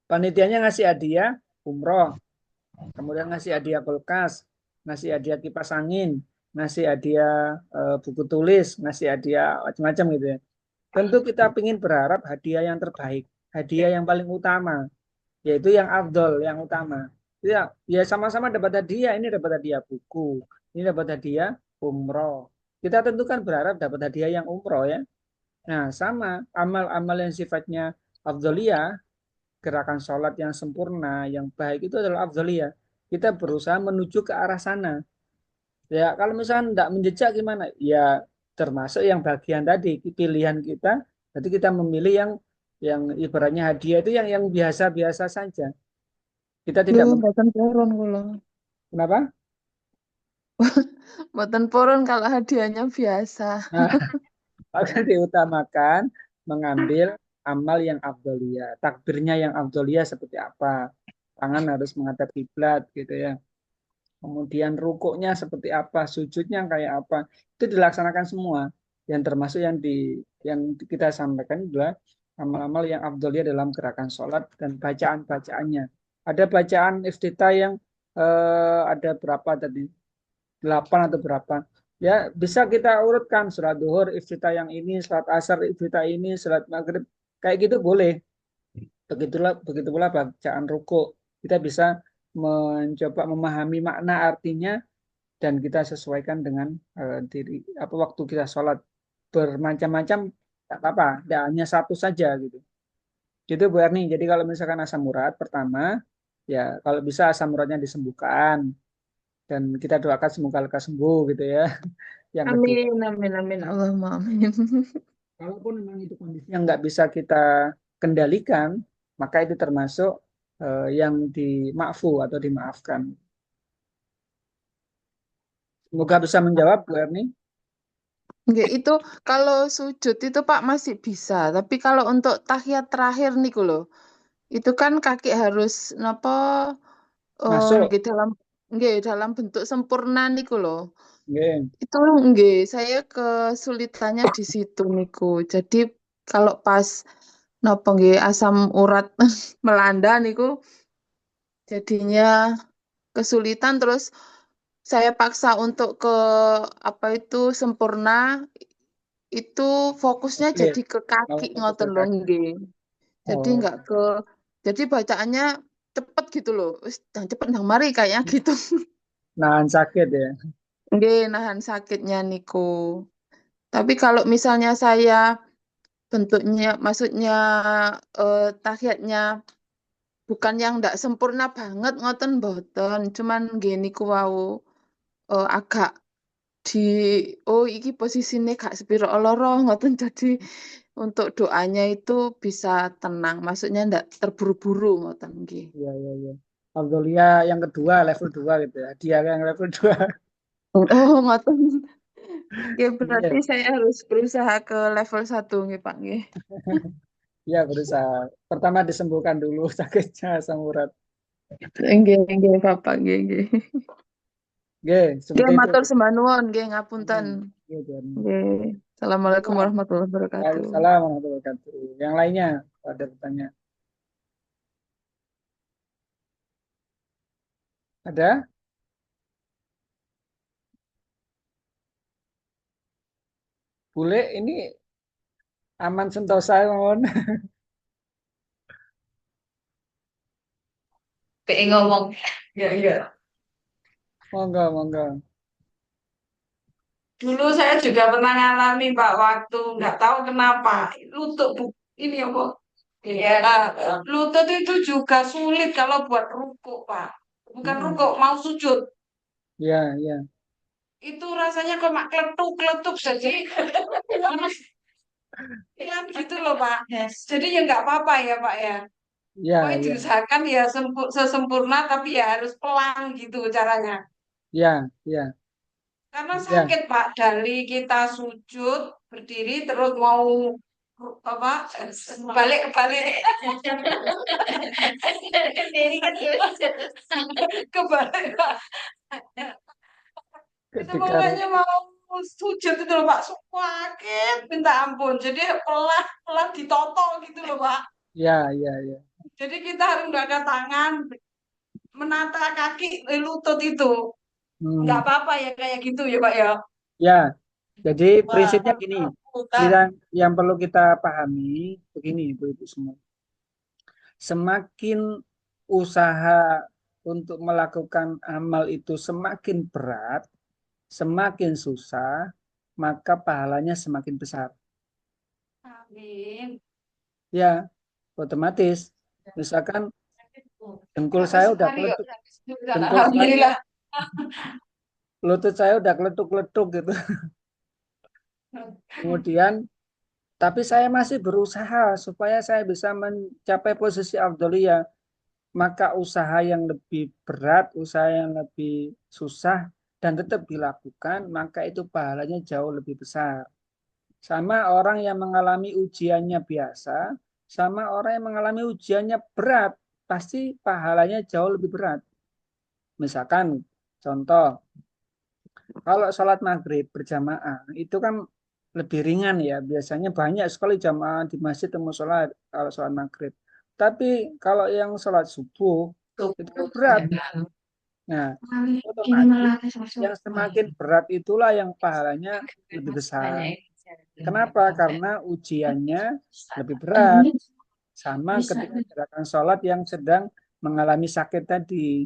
Panitianya ngasih hadiah umroh, kemudian ngasih hadiah kulkas, ngasih hadiah kipas angin, ngasih hadiah buku tulis, ngasih hadiah macam-macam gitu ya. Tentu kita ingin berharap hadiah yang terbaik, hadiah yang paling utama, yaitu yang afdol, yang utama. Ya, ya sama-sama dapat hadiah, ini dapat hadiah buku, ini dapat hadiah umroh. Kita tentu kan berharap dapat hadiah yang umroh ya. Nah, sama amal-amal yang sifatnya afdoliyah, gerakan sholat yang sempurna, yang baik itu adalah afdoliyah. Kita berusaha menuju ke arah sana. Ya, kalau misalnya tidak menjejak gimana? Ya, termasuk yang bagian tadi pilihan kita. Jadi kita memilih yang ibaratnya hadiah itu yang biasa-biasa saja. Kita tidak Lho, mboten purun kula. kenapa? Mboten purun kalau hadiahnya biasa. Nah, maka diutamakan mengambil amal yang afdoliyah. Takbirnya yang afdoliyah seperti apa? Tangan harus menghadap kiblat gitu ya. Kemudian rukuknya seperti apa, sujudnya kayak apa, itu dilaksanakan semua. Yang termasuk yang kita sampaikan adalah amal-amal yang afdoliyah dalam gerakan sholat dan bacaan-bacaannya. Ada bacaan iftitah yang ada berapa tadi? 8 atau berapa? Ya, bisa kita urutkan sholat duhur, iftitah yang ini, sholat asar, iftitah ini, sholat maghrib, kayak gitu boleh. Begitu pula bacaan rukuk. Kita bisa mencoba memahami makna artinya dan kita sesuaikan dengan diri apa waktu kita sholat bermacam-macam tak apa, tidak hanya satu saja gitu. Gitu Bu Erni. Jadi kalau misalkan asam urat pertama, ya kalau bisa asam uratnya disembuhkan dan kita doakan semoga lekas sembuh gitu ya. Yang kedua, Amin, amin, amin. Allahumma amin. kalaupun memang itu kondisi yang nggak bisa kita kendalikan, maka itu termasuk yang dimafu atau dimaafkan. Semoga bisa menjawab Bu Erni. Nggih, itu kalau sujud itu Pak masih bisa, tapi kalau untuk tahiyat terakhir niku lho, itu kan kaki harus napa Masuk. nggih dalam bentuk sempurna niku lho. Nggih. Itu nggih, saya kesulitannya di situ niku. Jadi kalau pas napa nggih asam urat melanda niku jadinya kesulitan terus saya paksa untuk ke apa itu sempurna itu fokusnya Takbir. jadi ke Kalau kaki fokus ke ngoten lho kaki. nggih. Jadi Oh, nggak ke jadi bacaannya cepet gitu loh. Wis jangan cepet nang mari kayaknya gitu. nahan sakit ya. Nggih, nahan sakitnya niku. Tapi kalau misalnya saya bentuknya maksudnya tahiyatnya bukan yang ndak sempurna banget ngoten mboten, cuman nggih niku wau agak di oh iki posisine gak sepiro loro ngoten jadi untuk doanya itu bisa tenang, maksudnya ndak terburu-buru ngoten nggih. Iya, iya, iya. Alhamdulillah yang kedua level 2 gitu ya. Dia yang level 2. Oh, ngoten. Oke, berarti Iya, saya harus berusaha ke level 1 nggih, Pak nggih. iya berusaha. Pertama disembuhkan dulu sakitnya asam urat. Nggih, nggih, Bapak nggih, nggih. Oke, Nggih, seperti itu. matur sembah nuwun, nggih ngapunten. Iya, Jan. Nggih. Assalamualaikum Ya, warahmatullahi wabarakatuh. waalaikumsalam warahmatullahi wabarakatuh. Yang lainnya ada pertanyaan? Ada? Bule ini aman sentosa mohon. pengen ngomong. Ya, iya. Monggo, monggo. Dulu saya juga pernah ngalami Pak waktu nggak tahu kenapa lutut ini apa? Ya, lutut itu juga sulit kalau buat rukuk Pak. Bukan rukuk, mau sujud. Ya, ya, Itu rasanya kok mak kletuk-kletuk saja. Kan gitu loh Pak. Jadi ya nggak apa-apa ya Pak ya. ya, Pokoknya ya, diusahakan ya sesempurna tapi ya harus pelan gitu caranya. ya, ya, Karena ya. sakit Pak, dari kita sujud berdiri terus mau apa balik kebalik Pak. Itu Ketika, pokoknya mau sujud itu loh Pak, sakit minta ampun. Jadi pelan pelan ditoto gitu loh Pak. ya, ya, ya. Jadi kita harus menggunakan tangan menata kaki lutut itu. Nggak Hmm. apa-apa ya kayak gitu ya Pak ya. Ya, jadi Wah, prinsipnya gini, Ustaz. yang perlu kita pahami begini, Ibu-ibu semua. Semakin usaha untuk melakukan amal itu semakin berat, semakin susah, maka pahalanya semakin besar. Amin. Ya, otomatis. Misalkan dengkul Berapa saya udah sekali yuk? keletuk, dengkul saya, Alhamdulillah. lutut saya udah keletuk-keletuk gitu. Kemudian, tapi saya masih berusaha supaya saya bisa mencapai posisi afdoliyah. Maka usaha yang lebih berat, usaha yang lebih susah, dan tetap dilakukan, maka itu pahalanya jauh lebih besar. Sama orang yang mengalami ujiannya biasa, sama orang yang mengalami ujiannya berat, pasti pahalanya jauh lebih berat. Misalkan, contoh, kalau sholat maghrib berjamaah, itu kan lebih ringan ya. Biasanya banyak sekali jamaah di masjid yang mau sholat, kalau sholat maghrib. Tapi kalau yang sholat subuh, itu kan berat. Nah, otomatis yang semakin berat itulah yang pahalanya lebih besar. Kenapa? Karena ujiannya lebih berat. Sama ketika gerakan sholat yang sedang mengalami sakit tadi.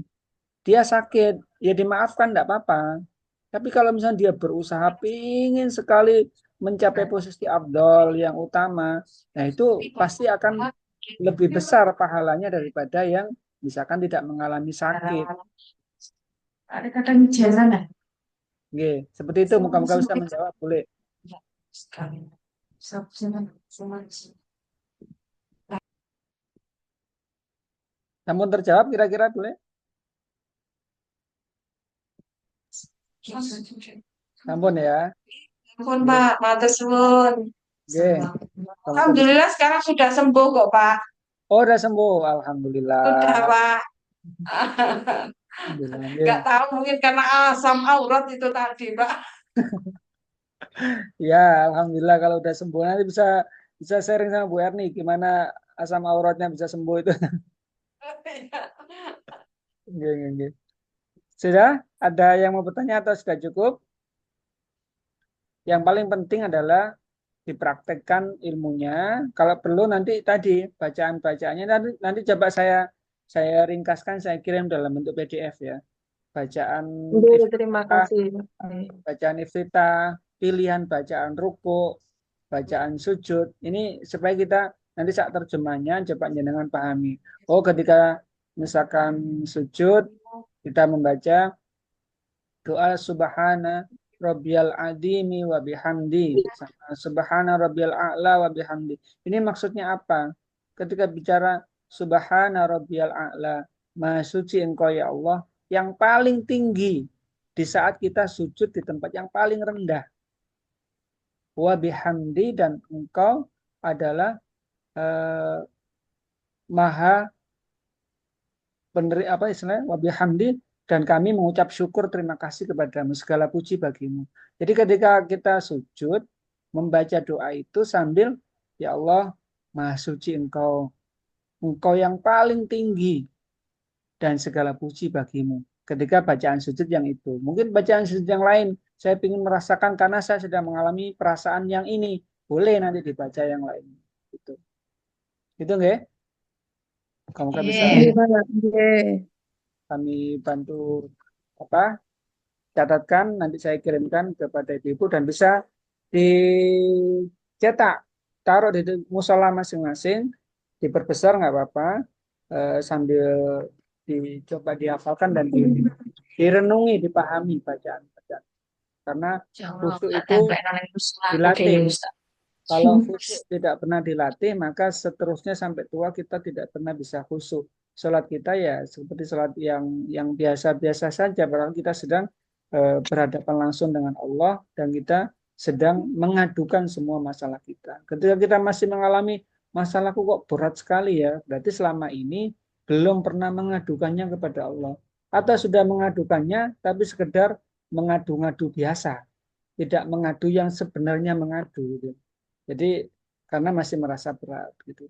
Dia sakit, ya dimaafkan, tidak apa-apa. Tapi kalau misalnya dia berusaha pingin sekali mencapai posisi afdol yang utama, nah itu pasti akan lebih besar pahalanya daripada yang misalkan tidak mengalami sakit. Ada kadang jalan ya? Oke, seperti itu. Muka-muka bisa menjawab, boleh. Sekali. Namun terjawab kira-kira boleh? Ampun ya. Ampun Pak, matur suwun. Oke. Alhamdulillah sekarang sudah sembuh kok Pak. Oh, udah sembuh. Alhamdulillah. Sudah Pak. Alhamdulillah. Nggak tahu mungkin karena asam aurat itu tadi Pak. Ya, alhamdulillah kalau udah sembuh. Nanti bisa sharing sama Bu Erni gimana asam auratnya bisa sembuh itu. Oke, oke, oke. Sudah? Ada yang mau bertanya atau sudah cukup? Yang paling penting adalah dipraktekkan ilmunya. Kalau perlu nanti tadi bacaan-bacaannya nanti coba saya ringkaskan, saya kirim dalam bentuk PDF ya. Bacaan Terima iftitah, kasih. bacaan iftitah, pilihan bacaan ruku, bacaan sujud. Ini supaya kita nanti saat terjemahnya coba jenengan pahami. Oh, ketika misalkan sujud kita membaca doa subhana rabbiyal adimi wa bihamdi, subhana rabbiyal a'la wa bihamdi. Ini maksudnya apa? Ketika bicara subhana rabbiyal a'la, maha suci engkau ya Allah, yang paling tinggi di saat kita sujud di tempat yang paling rendah. Wa bihamdi, dan engkau adalah maha apa istilahnya, wa bihamdi, dan kami mengucap syukur terima kasih kepadamu, segala puji bagimu. Jadi ketika kita sujud membaca doa itu sambil ya Allah maha suci engkau yang paling tinggi dan segala puji bagimu. Ketika bacaan sujud yang itu, mungkin bacaan sujud yang lain saya ingin merasakan karena saya sedang mengalami perasaan yang ini, boleh nanti dibaca yang lain. Gitu enggak? Moga-moga bisa Iya, Pak. Iya. kami bantu apa catatkan, nanti saya kirimkan kepada ibu-ibu dan bisa dicetak, taruh di musola masing-masing, diperbesar nggak apa-apa, sambil dicoba dihafalkan dan direnungi, dipahami bacaan-bacaan. Karena khusyuk itu dilatih. Kalau khusyuk tidak pernah dilatih, maka seterusnya sampai tua kita tidak pernah bisa khusyuk. Sholat kita ya seperti sholat yang biasa-biasa saja, padahal kita sedang berhadapan langsung dengan Allah dan kita sedang mengadukan semua masalah kita. Ketika kita masih mengalami masalahku kok berat sekali ya, berarti selama ini belum pernah mengadukannya kepada Allah. Atau sudah mengadukannya, tapi sekedar mengadu-ngadu biasa, tidak mengadu yang sebenarnya mengadu. Gitu. Jadi karena masih merasa berat gitu.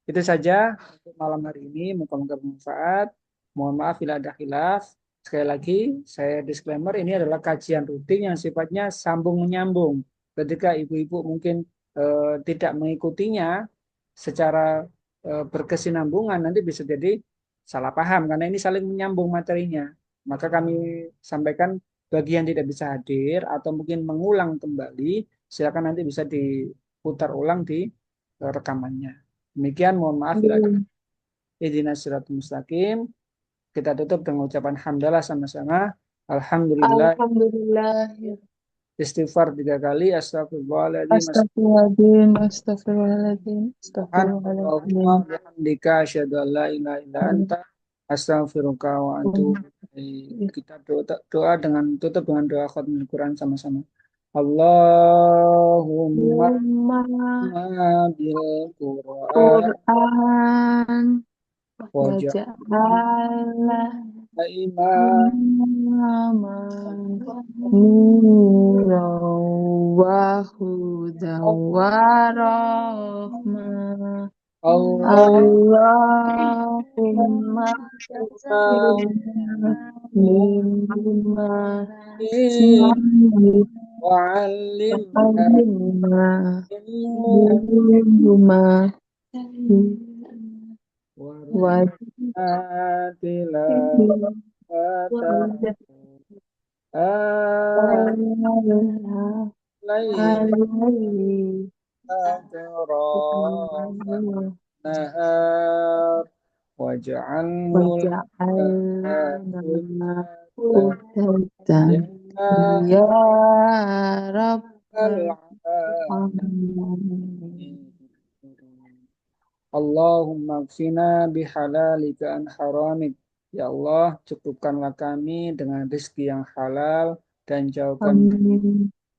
Itu saja untuk malam hari ini. Moga-moga bermanfaat. Mohon maaf bila ada khilaf. Sekali lagi saya disclaimer, ini adalah kajian rutin yang sifatnya sambung menyambung. Ketika ibu-ibu mungkin tidak mengikutinya secara berkesinambungan, nanti bisa jadi salah paham karena ini saling menyambung materinya. Maka kami sampaikan bagi yang tidak bisa hadir atau mungkin mengulang kembali, silakan nanti bisa putar ulang di rekamannya. Demikian, mohon maaf bila ada ihdinas siratal mustaqim. Kita tutup dengan ucapan hamdalah sama-sama. Alhamdulillah. Alhamdulillah. Istighfar 3 kali. Astagfirullahaladzim. Astagfirullahaladzim. Astagfirullahaladzim. Allahumma Astagfirullahaladzim. bihamdika asyhadu an la ilaha illa anta astaghfiruka wa atubu ilaik. Kita doa dengan tutup dengan doa khatmul Quran sama-sama. Allahumma bil Quran Quran waj'alna waj'alna imaman imaman nuran wa hudan wa rahmah. Allahumma lima wa'allimna ilma nahar waj'alna ya Rabbal alamin. Allahumma kfina bihalalika an haramik. Ya Allah, cukupkanlah kami dengan rezeki yang halal dan jauhkan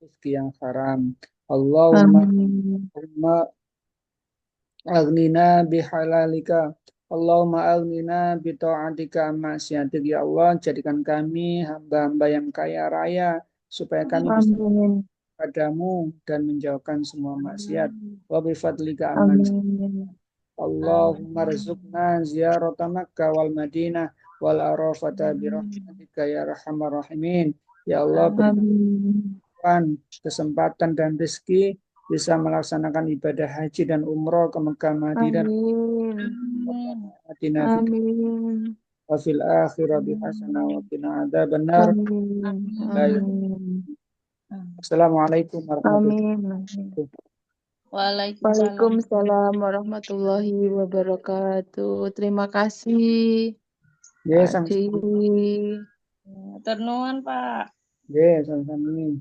rezeki yang haram. Allahumma aghnina bihalalika. Allahumma aghnina bi ta'atika maksiatik. Ya Allah, jadikan kami hamba-hamba yang kaya raya supaya kami bisa padamu dan menjauhkan semua maksiat. Wa bi fadlika Allahumma rizukna ziyarata Makkah wal Madinah wal Arafata bi rahmatika ya arhamar rahimin. Ya Allah, berikan kesempatan dan rezeki bisa melaksanakan ibadah haji dan umroh ke Mekah Madinah. Amin. Wa fil akhirati hasanah wa qina adzabannar. Assalamualaikum warahmatullahi wabarakatuh. Waalaikumsalam warahmatullahi wabarakatuh. Terima kasih. Yes, Adi. Ternuan, Pak. Yes, sama-sama.